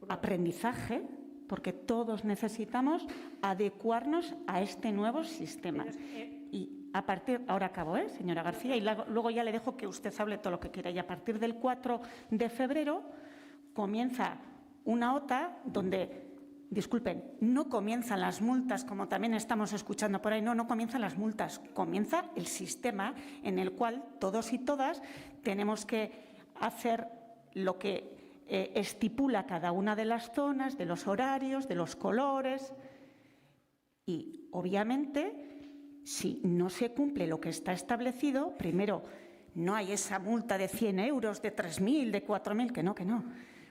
aprendizaje porque todos necesitamos adecuarnos a este nuevo sistema. Y a partir, ahora acabo, señora García, y luego ya le dejo que usted hable todo lo que quiera. Y a partir del 4 de febrero comienza una OTA donde, disculpen, no comienzan las multas, como también estamos escuchando por ahí, no comienzan las multas, comienza el sistema en el cual todos y todas tenemos que hacer lo que estipula cada una de las zonas, de los horarios, de los colores. Y, obviamente, si no se cumple lo que está establecido, primero, no hay esa multa de 100 euros, de 3.000, de 4.000, que no.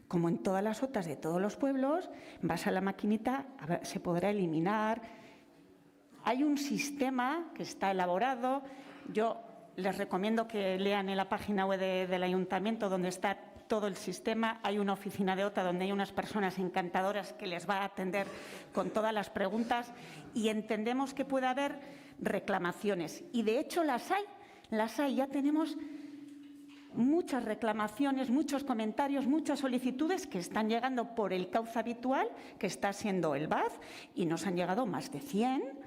Como en todas las OTAs de todos los pueblos, vas a la maquinita, se podrá eliminar. Hay un sistema que está elaborado. Yo les recomiendo que lean en la página web del ayuntamiento donde está todo el sistema. Hay una oficina de OTA donde hay unas personas encantadoras que les va a atender con todas las preguntas y entendemos que puede haber reclamaciones. Y de hecho las hay. Ya tenemos muchas reclamaciones, muchos comentarios, muchas solicitudes que están llegando por el cauce habitual, que está siendo el BAD, y nos han llegado más de 100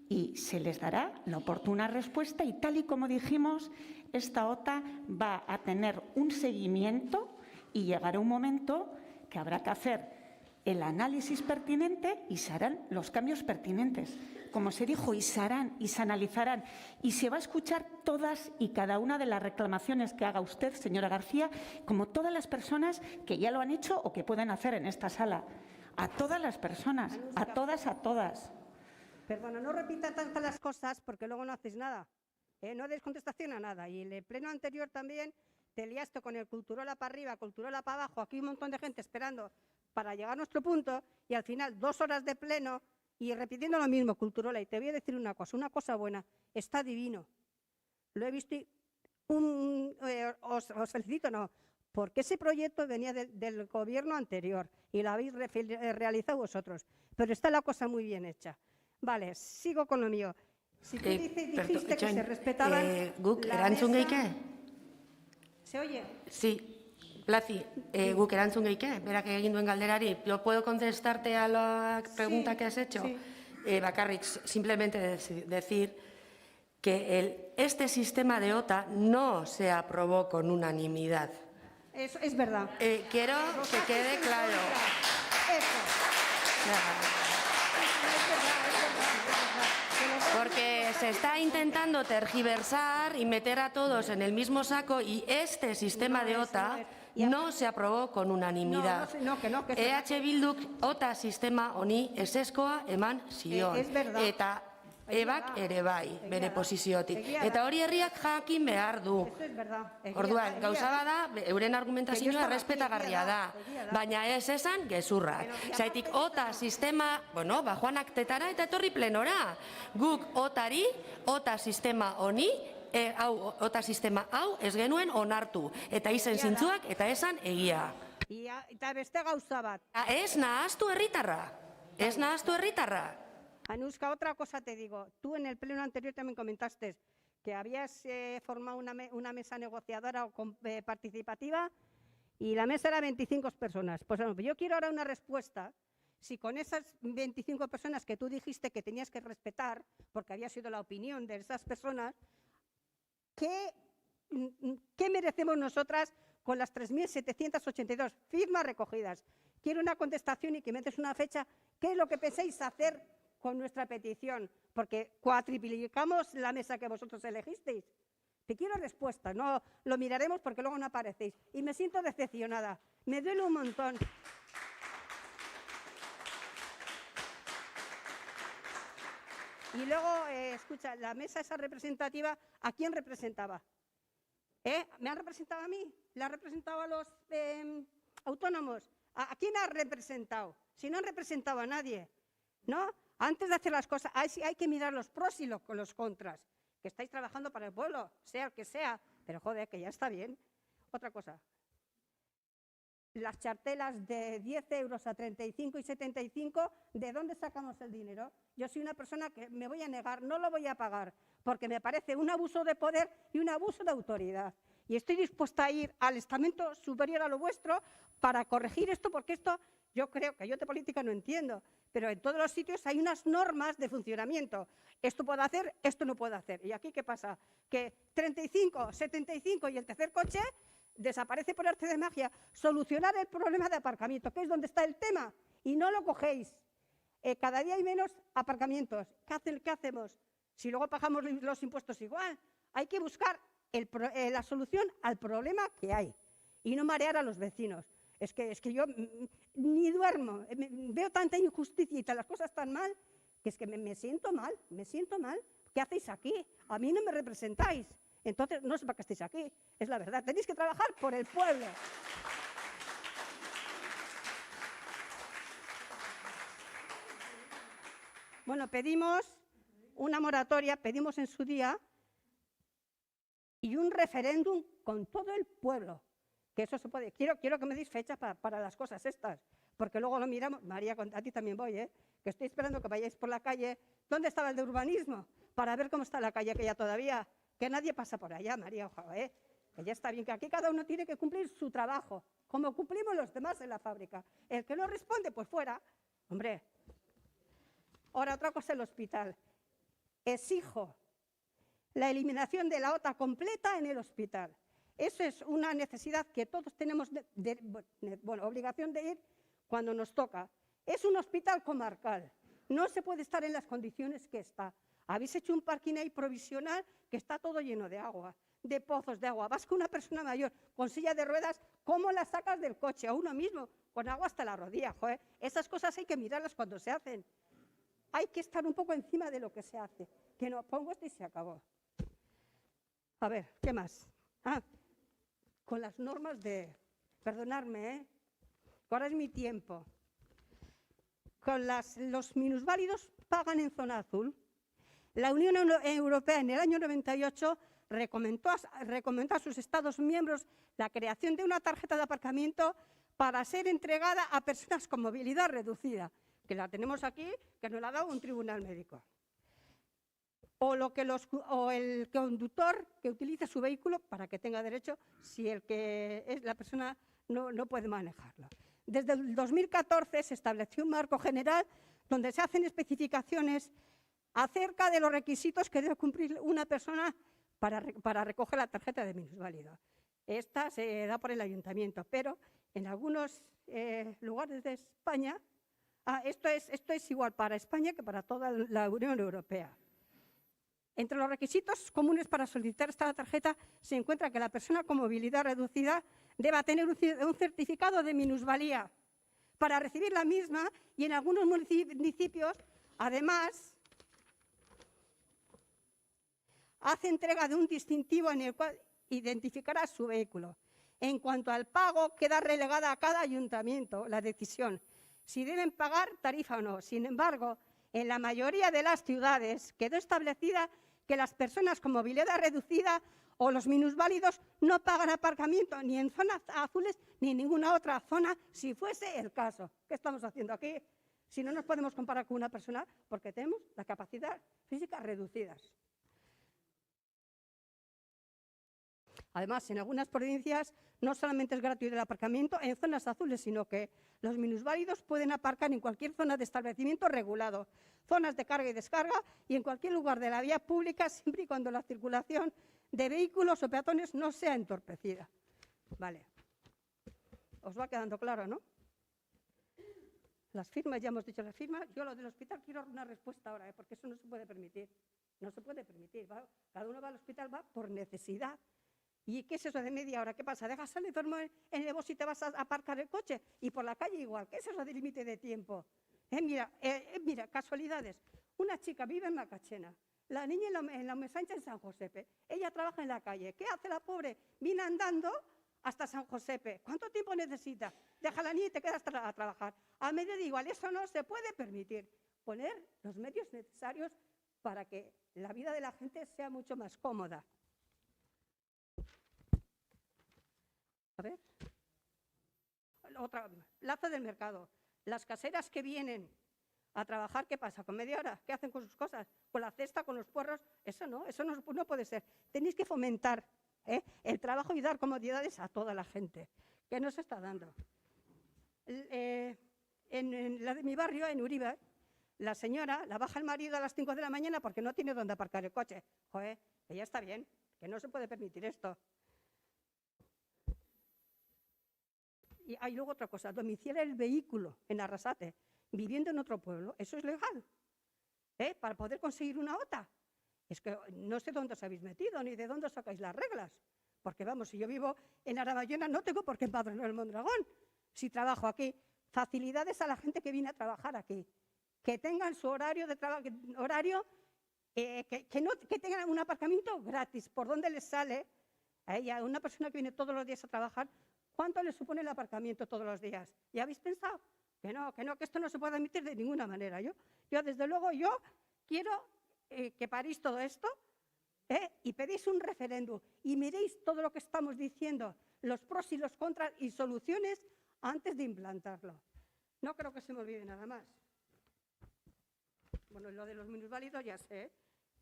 y se les dará la oportuna respuesta y, tal y como dijimos, esta OTA va a tener un seguimiento y llegará un momento que habrá que hacer el análisis pertinente y se harán los cambios pertinentes. Como se dijo, y se harán y se analizarán. Y se va a escuchar todas y cada una de las reclamaciones que haga usted, señora García, como todas las personas que ya lo han hecho o que pueden hacer en esta sala. A todas las personas, a todas. Perdona, no repita tantas las cosas porque luego no haces nada. No des contestación a nada. Y en el pleno anterior también te liaste con el Culturola para arriba, Culturola para abajo. Aquí un montón de gente esperando para llegar a nuestro punto y al final 2 horas de pleno y repitiendo lo mismo, Culturola. Y te voy a decir una cosa buena, está divino. Lo he visto y os felicito, no, porque ese proyecto venía del gobierno anterior y lo habéis realizado vosotros. Pero está la cosa muy bien hecha. Vale, sigo con lo mío. Si tú dijiste que se respetaban... Guk erantzun geike? ¿Se oye? Sí. Plazi, guk erantzun geike, berak egin duen galderari. ¿Yo puedo contestarte a la pregunta que has hecho? Sí. Bakarrik, simplemente decir que este sistema de OTA no se aprobó con unanimidad. Eso es verdad. Quiero que quede claro. Porque se está intentando tergiversar y meter a todos en el mismo saco y este sistema de OTA no se aprobó con unanimidad. EH Bilduk OTA sistema honi eseskoa eman zion. Eta ebak ere bai, bere posiziotik. Eta hori herriak jakin behar du. Orduan, gauza bada, euren argumentazioa errespetagarria da. Baina ez esan gezurrak. Zaitik OTA sistema, joanak tetara eta etorri plenora. Guk OTari, OTA sistema honi, OTA sistema hau ez genuen onartu. Eta izen zintzuak eta esan egia. Eta beste gauza bat. Ez nahaztu herritarra. Ez nahaztu herritarra. Anuska, otra cosa te digo. Tú en el pleno anterior también comentaste que habías formado una mesa negociadora o participativa y la mesa era 25 personas. Pues yo quiero ahora una respuesta. Si con esas 25 personas que tú dijiste que tenías que respetar, porque había sido la opinión de esas personas, ¿qué merecemos nosotras con las 3.782 firmas recogidas? Quiero una contestación y que me des una fecha. ¿Qué es lo que pensáis hacer con nuestra petición? Porque cuatriplicamos la mesa que vosotros elegisteis. Te quiero respuesta, no lo miraremos porque luego no aparecéis. Y me siento decepcionada, me duele un montón. Y luego, escucha, la mesa esa representativa, ¿a quién representaba? ¿Me han representado a mí? ¿La ha representado a los autónomos? ¿A quién ha representado? Si no han representado a nadie, ¿no? Antes de hacer las cosas, hay que mirar los pros y los contras. Que estáis trabajando para el pueblo, sea el que sea, pero joder, que ya está bien. Otra cosa. Las chartelas de 10 euros a 35 y 75, ¿de dónde sacamos el dinero? Yo soy una persona que me voy a negar, no lo voy a pagar, porque me parece un abuso de poder y un abuso de autoridad. Y estoy dispuesta a ir al estamento superior a lo vuestro para corregir esto, porque esto yo creo que yo de política no entiendo, pero en todos los sitios hay unas normas de funcionamiento. Esto puedo hacer, esto no puedo hacer. ¿Y aquí qué pasa? Que 35, 75 y el tercer coche desaparece por arte de magia. Solucionar el problema de aparcamiento, que es donde está el tema, y no lo cogéis. Cada día hay menos aparcamientos. ¿Qué hacemos? Si luego pagamos los impuestos igual, hay que buscar la solución al problema que hay y no marear a los vecinos. Es que yo ni duermo, veo tanta injusticia y las cosas tan mal, que es que me siento mal, ¿Qué hacéis aquí? A mí no me representáis. Entonces, no sé para qué estéis aquí, es la verdad. Tenéis que trabajar por el pueblo. Bueno, pedimos una moratoria, pedimos en su día, y un referéndum con todo el pueblo. que eso se puede. Quiero que me deis fecha para las cosas estas, porque luego lo miramos. María, a ti también voy, que estoy esperando que vayáis por la calle. ¿Dónde estaba el de urbanismo? Para ver cómo está la calle aquella todavía, que nadie pasa por allá, María, ojalá, que ya está bien, que aquí cada uno tiene que cumplir su trabajo, como cumplimos los demás en la fábrica. El que no responde, pues fuera. Hombre. Ahora, otra cosa, el hospital. Exijo la eliminación de la OTA completa en el hospital. Eso es una necesidad que todos tenemos obligación de ir cuando nos toca. Es un hospital comarcal. No se puede estar en las condiciones que está. Habéis hecho un parking ahí provisional que está todo lleno de agua, de pozos de agua. Vas con una persona mayor, con silla de ruedas, ¿cómo la sacas del coche? A uno mismo, con agua hasta la rodilla. Joder. Esas cosas hay que mirarlas cuando se hacen. Hay que estar un poco encima de lo que se hace. Que no pongo esto y se acabó. A ver, ¿qué más? Con las normas de... Perdonadme, ahora es mi tiempo. Con los minusválidos pagan en zona azul. La Unión Europea en el año 98 recomendó a sus Estados miembros la creación de una tarjeta de aparcamiento para ser entregada a personas con movilidad reducida, que la tenemos aquí, que nos la ha dado un tribunal médico. O el conductor que utilice su vehículo para que tenga derecho si el que es la persona no puede manejarlo. Desde el 2014 se estableció un marco general donde se hacen especificaciones acerca de los requisitos que debe cumplir una persona para recoger la tarjeta de minusválido. Esta se da por el ayuntamiento, pero en algunos lugares de España, esto es igual para España que para toda la Unión Europea. Entre los requisitos comunes para solicitar esta tarjeta se encuentra que la persona con movilidad reducida deba tener un certificado de minusvalía para recibir la misma, y en algunos municipios, además, hace entrega de un distintivo en el cual identificará su vehículo. En cuanto al pago, queda relegada a cada ayuntamiento la decisión si deben pagar tarifa o no. Sin embargo, en la mayoría de las ciudades quedó establecida que las personas con movilidad reducida o los minusválidos no pagan aparcamiento ni en zonas azules ni en ninguna otra zona, si fuese el caso. ¿Qué estamos haciendo aquí? Si no nos podemos comparar con una persona porque tenemos la capacidad física reducidas. Además, en algunas provincias no solamente es gratuito el aparcamiento en zonas azules, sino que los minusválidos pueden aparcar en cualquier zona de establecimiento regulado, zonas de carga y descarga y en cualquier lugar de la vía pública, siempre y cuando la circulación de vehículos o peatones no sea entorpecida. Vale. ¿Os va quedando claro, no? Las firmas, ya hemos dicho las firmas. Yo lo del hospital quiero una respuesta ahora, porque eso no se puede permitir. No se puede permitir. Cada uno va al hospital, va por necesidad. ¿Y qué es eso de media hora? ¿Qué pasa? ¿Dejas al enfermo en el bus y te vas a aparcar el coche? Y por la calle igual. ¿Qué es eso de límite de tiempo? Mira, casualidades. Una chica vive en Macachena. La niña en la Mesancha en San Josepe. Ella trabaja en la calle. ¿Qué hace la pobre? Viene andando hasta San Josepe. ¿Cuánto tiempo necesita? Deja a la niña y te quedas a trabajar. A mediodía igual. Eso no se puede permitir. Poner los medios necesarios para que la vida de la gente sea mucho más cómoda. A ver. Otra, plaza del mercado. Las caseras que vienen a trabajar, ¿qué pasa? ¿Con media hora? ¿Qué hacen con sus cosas? ¿Con la cesta, con los puerros? Eso no puede ser. Tenéis que fomentar el trabajo y dar comodidades a toda la gente, que no se está dando. En la de mi barrio, en Uribe, la señora la baja el marido a las 5 de la mañana porque no tiene dónde aparcar el coche. Joder, que ya está bien, que no se puede permitir esto. Y hay luego otra cosa, domiciliar el vehículo en Arrasate, viviendo en otro pueblo, eso es legal, para poder conseguir una OTA. Es que no sé dónde os habéis metido ni de dónde sacáis las reglas, porque vamos, si yo vivo en Arabayona no tengo por qué empadronar el Mondragón, si trabajo aquí. Facilidades a la gente que viene a trabajar aquí, que tengan su horario de trabajo, que tengan un aparcamiento gratis, por donde les sale a una persona que viene todos los días a trabajar. ¿Cuánto le supone el aparcamiento todos los días? ¿Ya habéis pensado? Que esto no se puede admitir de ninguna manera. Yo desde luego, yo quiero que parís todo esto, y pedís un referéndum y miréis todo lo que estamos diciendo, los pros y los contras y soluciones antes de implantarlo. No creo que se me olvide nada más. Bueno, lo de los minusválidos ya sé,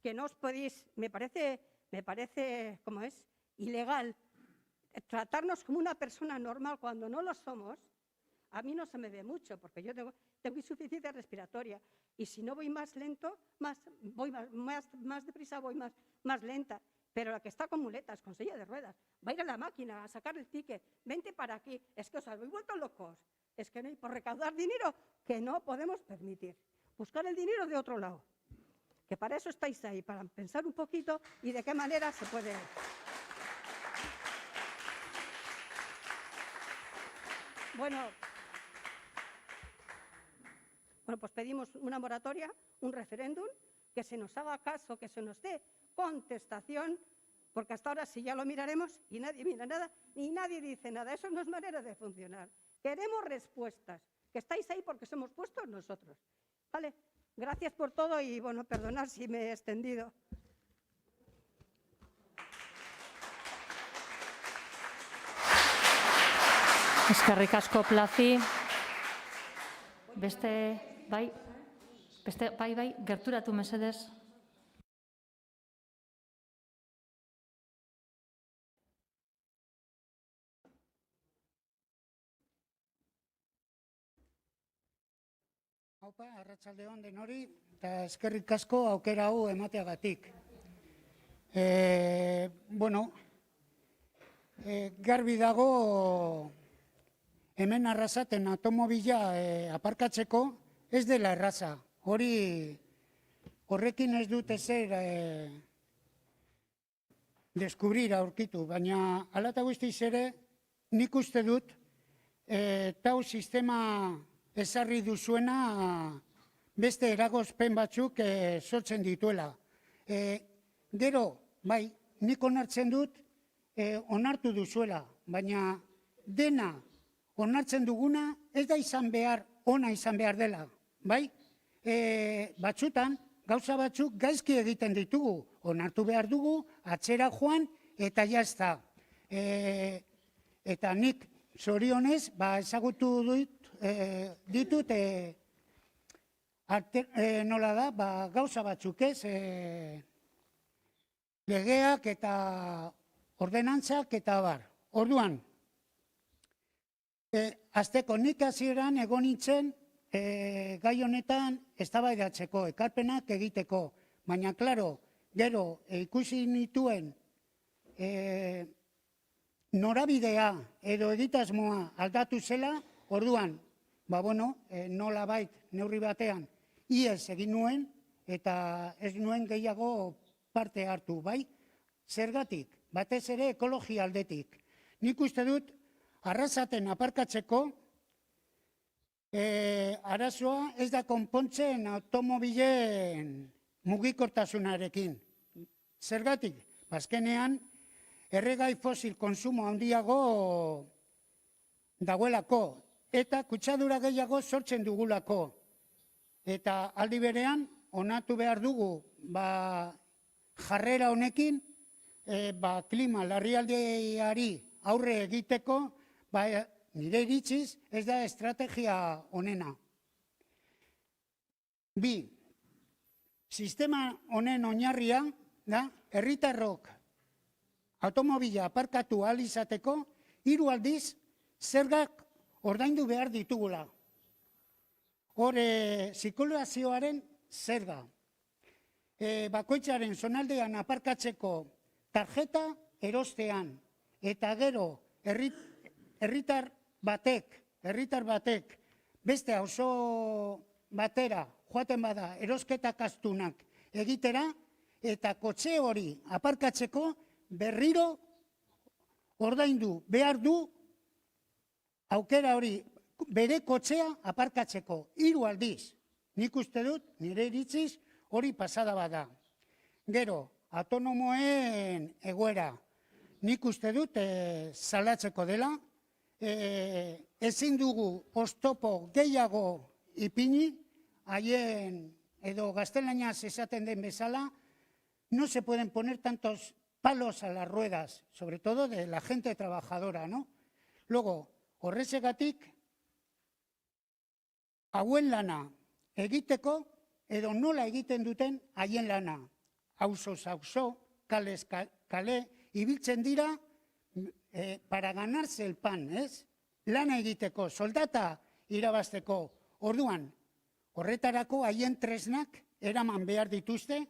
que no os podéis, me parece, ¿cómo es? Ilegal tratarnos como una persona normal cuando no lo somos. A mí no se me ve mucho, porque yo tengo insuficiencia respiratoria. Y si no voy más lento, voy más deprisa, voy más lenta. Pero la que está con muletas, con silla de ruedas, va a ir a la máquina a sacar el ticket, vente para aquí. Es que os habéis vuelto locos. Es que no hay por recaudar dinero que no podemos permitir. Buscar el dinero de otro lado. Que para eso estáis ahí, para pensar un poquito y de qué manera se puede. Bueno, pues pedimos una moratoria, un referéndum, que se nos haga caso, que se nos dé contestación, porque hasta ahora sí ya lo miraremos y nadie mira nada, ni nadie dice nada. Eso no es manera de funcionar. Queremos respuestas, que estáis ahí porque somos puestos nosotros. ¿Vale? Gracias por todo y, bueno, perdonad si me he extendido. Eskerrik asko, Plazi. Bai, gerturatu mesedez. Haupa, arratsalde on denori, eta eskerrik asko aukera hau emateagatik. Garbi dago hemen Arrasaten automobila aparkatzeko ez dela erraza. Horrekin ez dut ezer deskubrir aurkitu, baina hala eta guztiz ere nik uste dut tau sistema ezarri duzuena beste eragozpen batzuk sortzen dituela. Gero, bai, nik onartzen dut onartu duzuela, baina dena onartzen duguna ez da izan behar, ona izan behar dela, bai? Batzutan, gauza batzuk gaizki egiten ditugu, onartu behar dugu, atzera joan, eta jazta. Eta nik zorionez, ezagutu ditut, nola da, gauza batzuk ez, legeak eta ordenantzak eta bar. Orduan, azteko nik hasieran egon nintzen gai honetan eztabaidatzeko, ekarpenak egiteko. Baina, klaro, gero ikusi nituen norabidea edo egitasmoa aldatu zela, orduan, nolabait neurri batean ihes egin nuen eta ez nuen gehiago parte hartu, bai? Zergatik, batez ere ekologia aldetik. Nik uste dut Arrasaten aparkatzeko arazoa ez da konpontzen automobilen mugikortasunarekin. Zergatik, azkenean erregai fosil konsumo handiago dagoelako eta kutsadura gehiago sortzen dugulako. Eta aldi berean, onartu behar dugu jarrera honekin klima larrialdiari aurre egiteko, nire iritziz ez da estrategia honena. Bi, sistema honen oinarria da herritarrok automobila aparkatu ahal izateko 3 aldiz zergak ordaindu behar ditugula. Zirkulazioaren zerga. Bakoitzaren zonaldean aparkatzeko tarjeta erostean eta gero herritar batek beste auzo batera joaten bada erosketak astunak egitera eta kotxe hori aparkatzeko berriro ordaindu behar du aukera hori bere kotxea aparkatzeko 3 aldiz. Nik uste dut, nire iritziz, hori pasada bada. Gero, autonomoen egoera. Nik uste dut salatzeko dela, ezin dugu oztopo gehiago ipini, haien edo gaztelaniaz esaten den bezala, no se pueden poner tantos palos a las ruedas, sobre todo de la gente trabajadora, ¿no? Luego, horrezegatik, hauen lana egiteko, edo nola egiten duten haien lana. Auzoz auzo, kalez kale, ibiltzen dira para ganarse el pan, ez? Lana egiteko, soldata irabazteko. Orduan, horretarako haien tresnak eraman behar dituzte,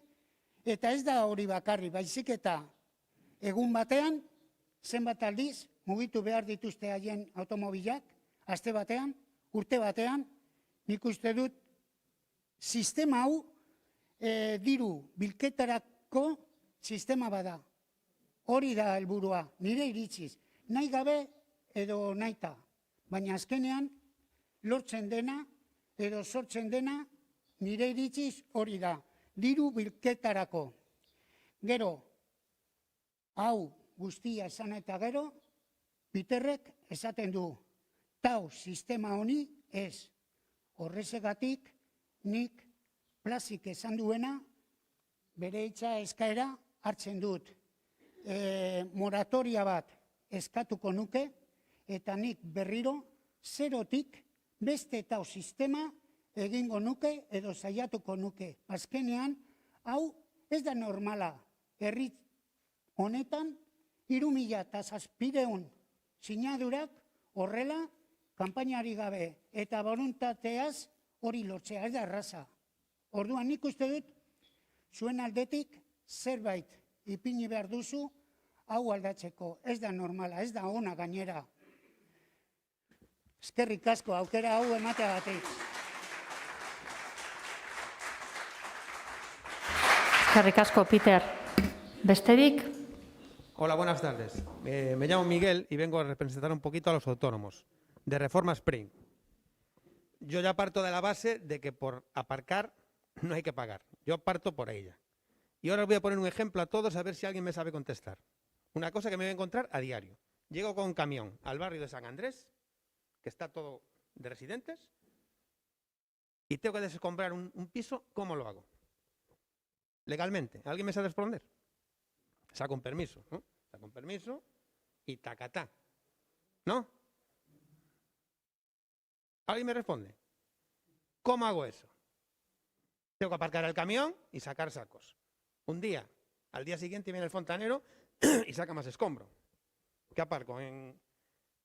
eta ez da hori bakarri, baizik eta egun batean, zenbat aldiz, mugitu behar dituzte haien automobilak, aste batean, urte batean, nik uste dut, sistema hau diru bilketarako sistema bada. Hori da helburua, nire iritziz. Nahi gabe edo nahita. Baina azkenean, lortzen dena edo sortzen dena, nire iritziz hori da. Diru bilketarako. Gero, hau guztia esan eta gero, Piterrek esaten du, tau sistema honi ez. Horrezegatik, nik plazik esan duena, bere hitza eskaera hartzen dut. Moratoria bat eskatuko nuke, eta nik berriro zerotik beste tau sistema egingo nuke edo saiatuko nuke. Azkenean, hau ez da normala. Herri honetan, 3.700 sinadurak horrela, kanpainari gabe eta voluntateaz hori lortzea, ez da erraza. Orduan nik uste dut, zuen aldetik zerbait ipini behar duzu, hau aldatzeko. Ez da normala, ez da ona gainera. Eskerrik asko, aukera hau emateagatik. Eskerrik asko, Peter. Besterik? Hola, buenas tardes. Me llamo Miguel y vengo a representar un poquito a los autónomos de Reforma Spring. Yo ya parto de la base de que por aparcar no hay que pagar. Yo parto por ella. Y ahora os voy a poner un ejemplo a todos a ver si alguien me sabe contestar. Una cosa que me voy a encontrar a diario. Llego con un camión al barrio de San Andrés, que está todo de residentes, y tengo que descomprar un piso. ¿Cómo lo hago? Legalmente. ¿Alguien me sabe responder? Saco un permiso, ¿no? Saco un permiso y tacatá. ¿No? ¿Alguien me responde? ¿Cómo hago eso? Tengo que aparcar el camión y sacar sacos. Un día, al día siguiente viene el fontanero y saca más escombro. ¿Qué aparco? En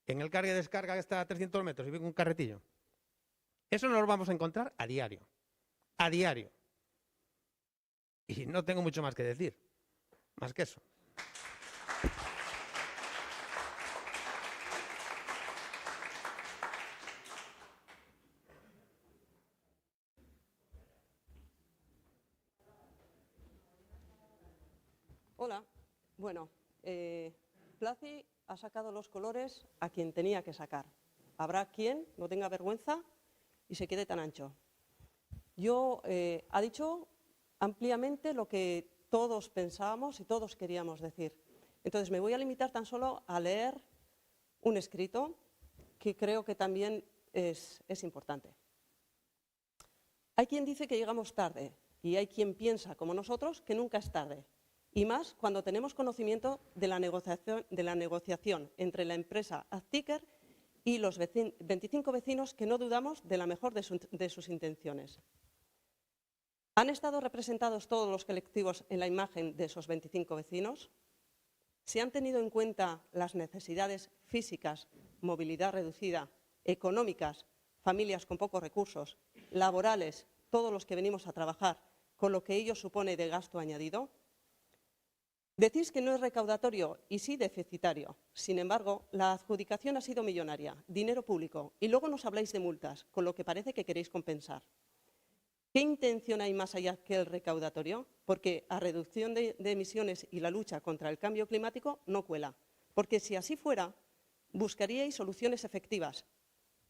el carga y descarga que está a 300 metros y vengo un carretillo. Eso nos lo vamos a encontrar a diario. A diario. Y no tengo mucho más que decir. Más que eso. Hola. Bueno, Placi ha sacado los colores a quien tenía que sacar. Habrá quien no tenga vergüenza y se quede tan ancho. Ha dicho ampliamente lo que todos pensábamos y todos queríamos decir. Entonces me voy a limitar tan solo a leer un escrito que creo que también es importante. Hay quien dice que llegamos tarde y hay quien piensa, como nosotros, que nunca es tarde. Y más cuando tenemos conocimiento de la negociación entre la empresa Aztiker y los 25 vecinos que no dudamos de la mejor de sus intenciones. ¿Han estado representados todos los colectivos en la imagen de esos 25 vecinos? ¿Se han tenido en cuenta las necesidades físicas, movilidad reducida, económicas, familias con pocos recursos, laborales, todos los que venimos a trabajar, con lo que ello supone de gasto añadido? Decís que no es recaudatorio y sí deficitario. Sin embargo, la adjudicación ha sido millonaria, dinero público, y luego nos habláis de multas, con lo que parece que queréis compensar. ¿Qué intención hay más allá que el recaudatorio? Porque a reducción de emisiones y la lucha contra el cambio climático no cuela. Porque si así fuera, buscaríais soluciones efectivas.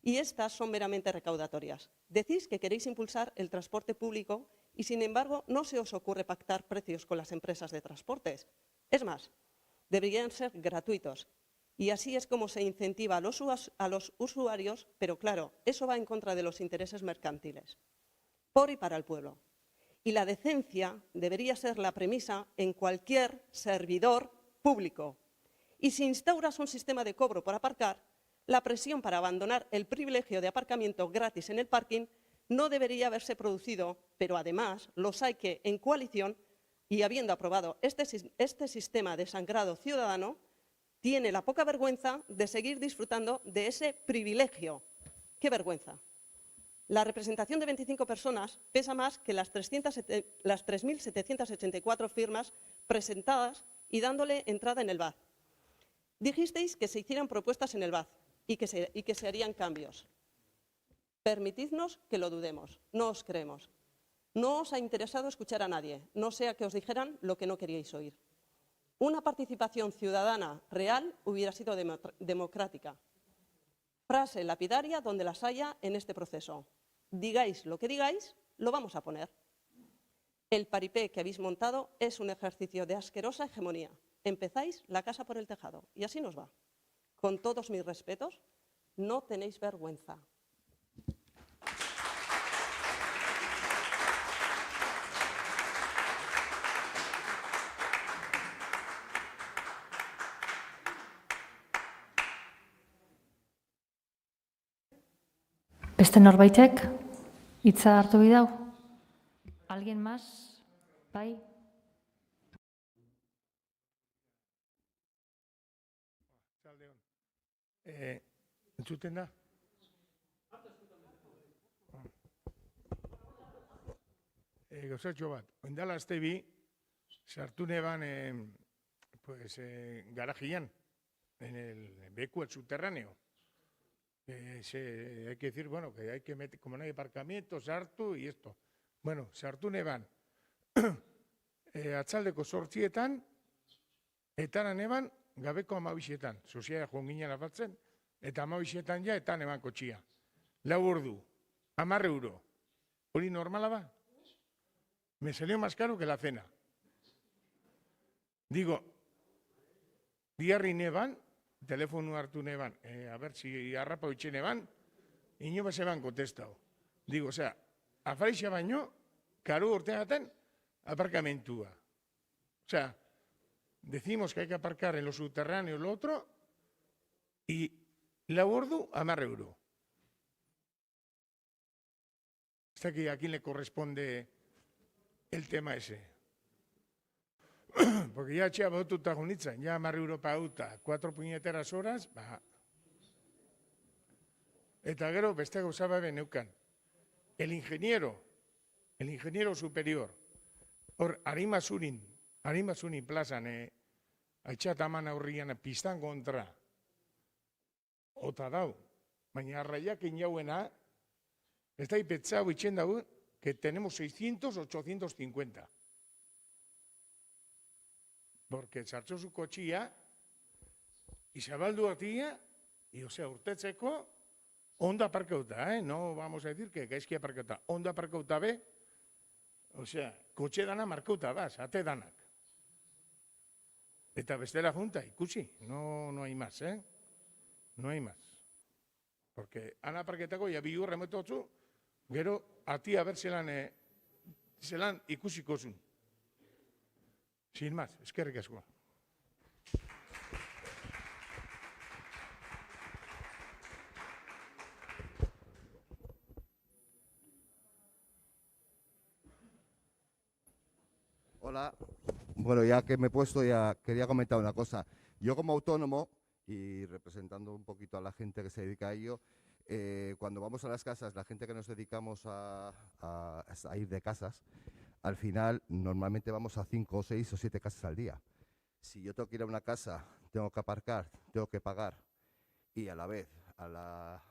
Y estas son meramente recaudatorias. Decís que queréis impulsar el transporte público y, sin embargo, no se os ocurre pactar precios con las empresas de transportes. Es más, deberían ser gratuitos. Y así es como se incentiva a los usuarios, pero claro, eso va en contra de los intereses mercantiles. Por y para el pueblo. y la decencia debería ser la premisa en cualquier servidor público. Y si instauras un sistema de cobro por aparcar, la presión para abandonar el privilegio de aparcamiento gratis en el parking no debería haberse producido, pero además los hay que, en coalición y habiendo aprobado este sistema de sangrado ciudadano, tiene la poca vergüenza de seguir disfrutando de ese privilegio. ¡Qué vergüenza! La representación de 25 personas pesa más que las 3.784 firmas presentadas y dándole entrada en el BAD. Dijisteis que se hicieran propuestas en el BAD y que se harían cambios. Permitidnos que lo dudemos, no os creemos. No os ha interesado escuchar a nadie, no sea que os dijeran lo que no queríais oír. Una participación ciudadana real hubiera sido democrática. Frase lapidaria donde las haya en este proceso. Digáis lo que digáis, lo vamos a poner. El paripé que habéis montado es un ejercicio de asquerosa hegemonía. Empezáis la casa por el tejado y así nos va. Con todos mis respetos, no tenéis vergüenza. Beste norbaitek hitza hartu bidau? ¿Alguien más? Bai? Entzuten da? Gauzatxo bat, oindala azte bi, sartu neban garajian, en el becu, el subterráneo. Hay que decir, bueno, que hay que meter, como no hay aparcamiento, sartu y esto. Bueno, sartu neban, atzaldeko 8etan, etara neban, gabeko 12etan. Soziala joan ginen afatzen, eta 12etan ja, eta neban kotxia. 4 ordu, 10 euro. ¿Hori normala ba? Me salió más caro que la cena. Digo, diarri neban, telefono hartu neban, a ver si harrapa oitxe neban, ino baseban kontestau. Digo, o sea, afarixa baino, karu urteaten, aparkamentua. O sea, decimos que hay que aparcar en lo subterráneo lo otro, y 4 ordu, 10 euro. Hasta aquí a quién le corresponde el tema ese. Porque ya etxea botuta junitzen, ya 10 euro pauta, 4 puñeteras horas, ba. Eta gero beste gauza bat beneukan. El ingeniero superior, hor Arimazurin plazan, Aitxataman aurrian pistan kontra, ota dau, baina arraiak inauena, ez da ipetzau itxen dago, que tenemos 600, 850. Porque sartzo zu kotxia, izabaldu atia, y o sea, urtetzeko, ondo aparkauta, no vamos a decir que gaizki aparkauta, ondo aparkauta be, o sea, kotxe dana markauta baz, ate danak. Eta bestela junta, ikusi, no hay más, no hay más. Porque han aparketako, ya bi urre metotzu, gero, ati haber zelan ikusiko zun. Sin más, eskerrik asko. Hola. Bueno, ya que me he puesto, ya quería comentar una cosa. Yo como autónomo, y representando un poquito a la gente que se dedica a ello, cuando vamos a las casas, la gente que nos dedicamos a ir de casas, al final normalmente vamos a 5, 6 o 7 casas al día. Si yo tengo que ir a una casa, tengo que aparcar, tengo que pagar, y a la vez, a la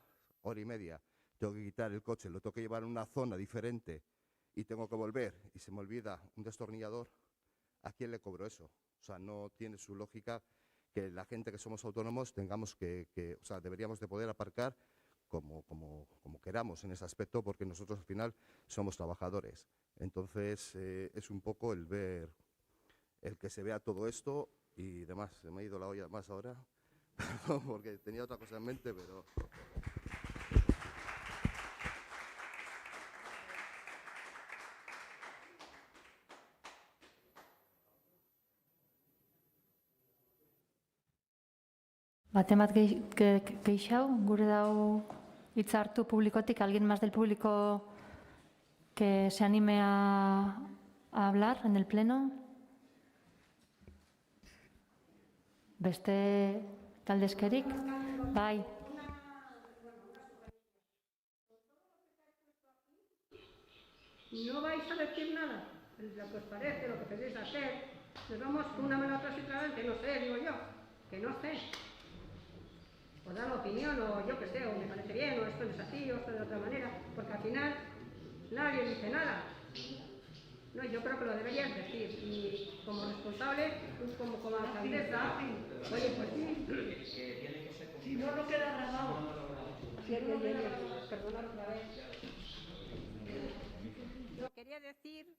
hora y media, tengo que quitar el coche, lo tengo que llevar a una zona diferente y tengo que volver y se me olvida un destornillador, ¿a quién le cobro eso? O sea, no tiene su lógica que la gente que somos autónomos tengamos o sea, deberíamos de poder aparcar como queramos en ese aspecto, porque nosotros al final somos trabajadores. Entonces, es un poco el ver, el que se vea todo esto y demás. Se me ha ido la olla más ahora, perdón, porque tenía otra cosa en mente, pero... Batemat gehiago, gure dau hitza hartu publikotik, alguien más del público que se anime a hablar en el pleno? Beste taldezkerik? Bai. No vais a decir nada, lo que os parece, lo que queréis hacer. Nos vamos con una mano atrás y otra adelante, no sé, digo yo, que no sé. O dar la opinión, o yo qué sé, o me parece bien, o esto es así, o esto de otra manera, porque al final nadie dice nada. No, yo creo que lo deberías decir, y como responsable, como alcaldesa, oye, pues sí. Si no, no queda grabado. Perdonad otra vez. Yo quería decir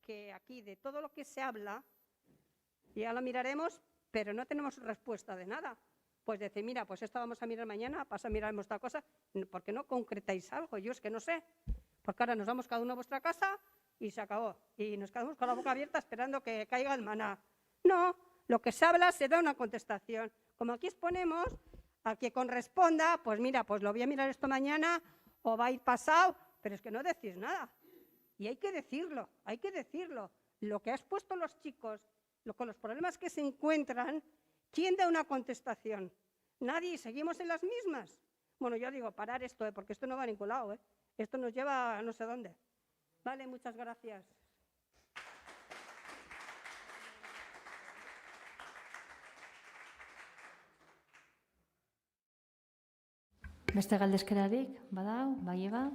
que aquí de todo lo que se habla, ya lo miraremos, pero no tenemos respuesta de nada. Pues decir, mira, pues esto vamos a mirar mañana, pasa a mirar esta cosa, ¿por qué no concretáis algo? Yo es que no sé, porque ahora nos vamos cada uno a vuestra casa y se acabó. Y nos quedamos con la boca abierta esperando que caiga el maná. No, lo que se habla se da una contestación. Como aquí exponemos, al que corresponda, pues mira, pues lo voy a mirar esto mañana o va a ir pasado, pero es que no decís nada. Y hay que decirlo, hay que decirlo. Lo que has puesto los chicos, con los problemas que se encuentran, ¿quién da una contestación? Nadie, seguimos en las mismas. Bueno, yo digo, parar esto, porque esto no va a ningún lado, esto nos lleva a no sé dónde. Vale, muchas gracias. Beste galdezkerarik, badau, bai eba?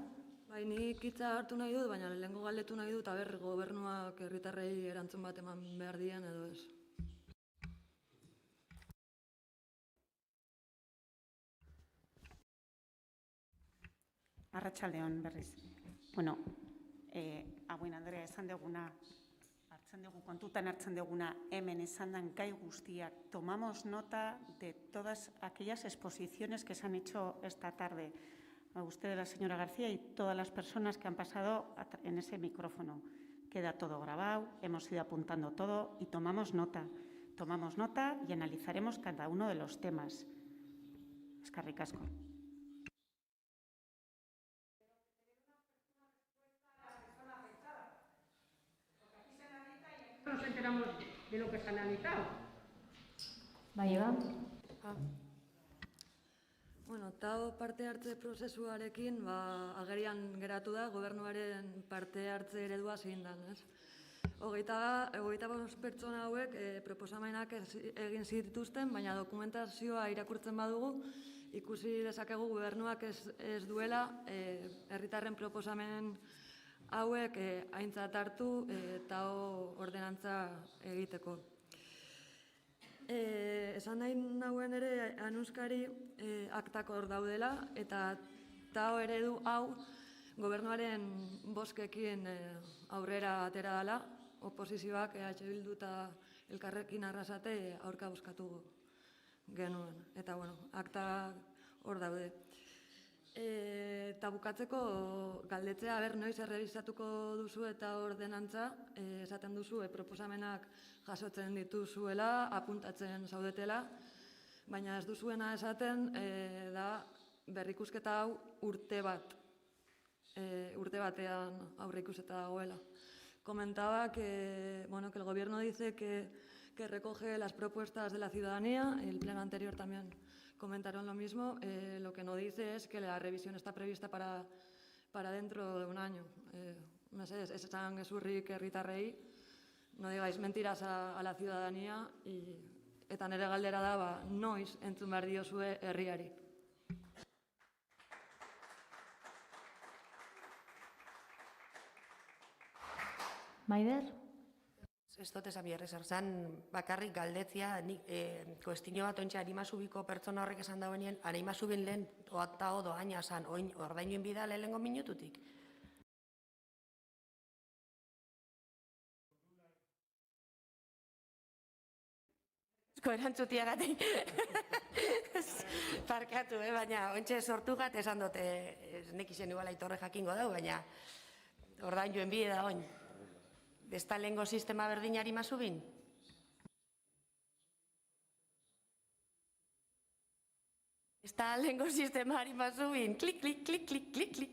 Bai, nik hitza hartu nahi dut, baina lehengo galdetu nahi dut, aber gobernuak herritarrei erantzun bat eman behar dien edo ez. Arratsaldeon berriz. Bueno, hauen Andrea esan duguna, kontutan hartzen duguna, hemen esan den gai guztiak. Tomamos nota de todas aquellas exposiciones que se han hecho esta tarde. A usted, la señora García, y todas las personas que han pasado en ese micrófono. Queda todo grabado, hemos ido apuntando todo y tomamos nota. Tomamos nota y analizaremos cada uno de los temas. Eskerrik asko. No nos enteramos de lo que se ha analizado. Bai eba? Bueno, eta parte hartze prozesuarekin agerian geratu da gobernuaren parte hartze eredua zein dan, ez? Hogeita bost pertsona hauek proposamenak egin zituzten, baina dokumentazioa irakurtzen badugu, ikusi dezakegu gobernuak ez duela herritarren proposamen hauek aintzat hartu eta ordenantza egiteko. Esan nahi nauen ere anuskari aktak hor daudela eta TAO eredu hau gobernuaren bozkekin aurrera atera dela, oposizioak EH Bildu eta Elkarrekin Arrasate aurka bozkatu genuen. Eta bueno, akta hor daude. Eta bukatzeko galdetzea, noiz errebisatuko duzu eta ordenantza, esaten duzu proposamenak jasotzen dituzuela, apuntatzen zaudetela, baina ez duzuena esaten da berrikusketa hau urte batean aurreikusita dagoela. Comentaba que el gobierno dice que recoge las propuestas de la ciudadanía, el pleno anterior también comentaron lo mismo, lo que no dice es que la revisión está prevista para dentro de un año. Esan gezurrik herritarrei, no digáis mentiras a la ciudadanía, eta nire galdera da, noiz entzun behar diozue herriari. Maider? Ez dut esan bierrez, erzan bakarrik galdetzia, nik kuestio bat ontsa animazubiko pertsona horrek esan dauenien, animazubin lehen oakta odo aina zan, oin ordainuen bida lehenengo minututik. Erantzutiagatik. Parkatu, baina ontsa sortu gat esan dute, nek izen iguala itorre jakingo dau, baina ordainuen bida oin. Besta lehengo sistema berdinari mazubin? Está lehengo sistema harima zubin. Klik, klik, klik, klik, klik, klik.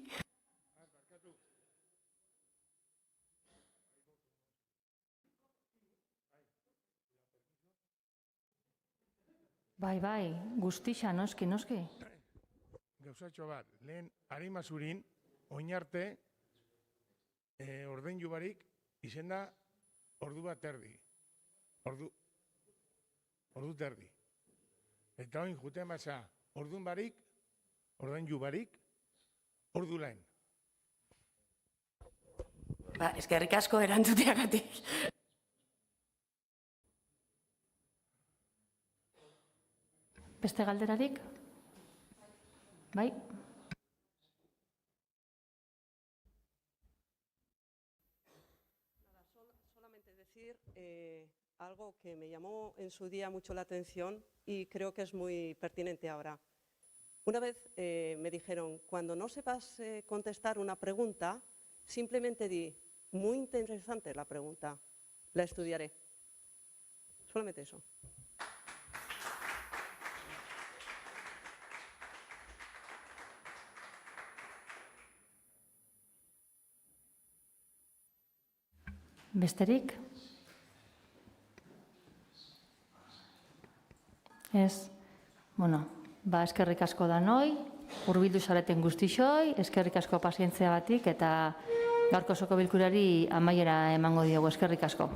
Bai, guztixa, noski. Gauzatxo bat, lehen harima zurin, oinarte, ordaindu barik, izenda ordu bat erdi. Ordu terdi. Eta oin juten basa, ordun barik, ordaindu barik, ordu lain. Eskerrik asko erantzuteagatik. Beste galderarik? Bai? Solamente decir algo que me llamó en su día mucho la atención y creo que es muy pertinente ahora. Una vez me dijeron, cuando no sepas contestar una pregunta, simplemente di, muy interesante la pregunta, la estudiaré. Solamente eso. Besterik? Ez. Eskerrik asko danoi, hurbildu zareten guztixoi, eskerrik asko pazientzia batik eta gaurko osoko bilkurari amaiera emango diogu. Eskerrik asko.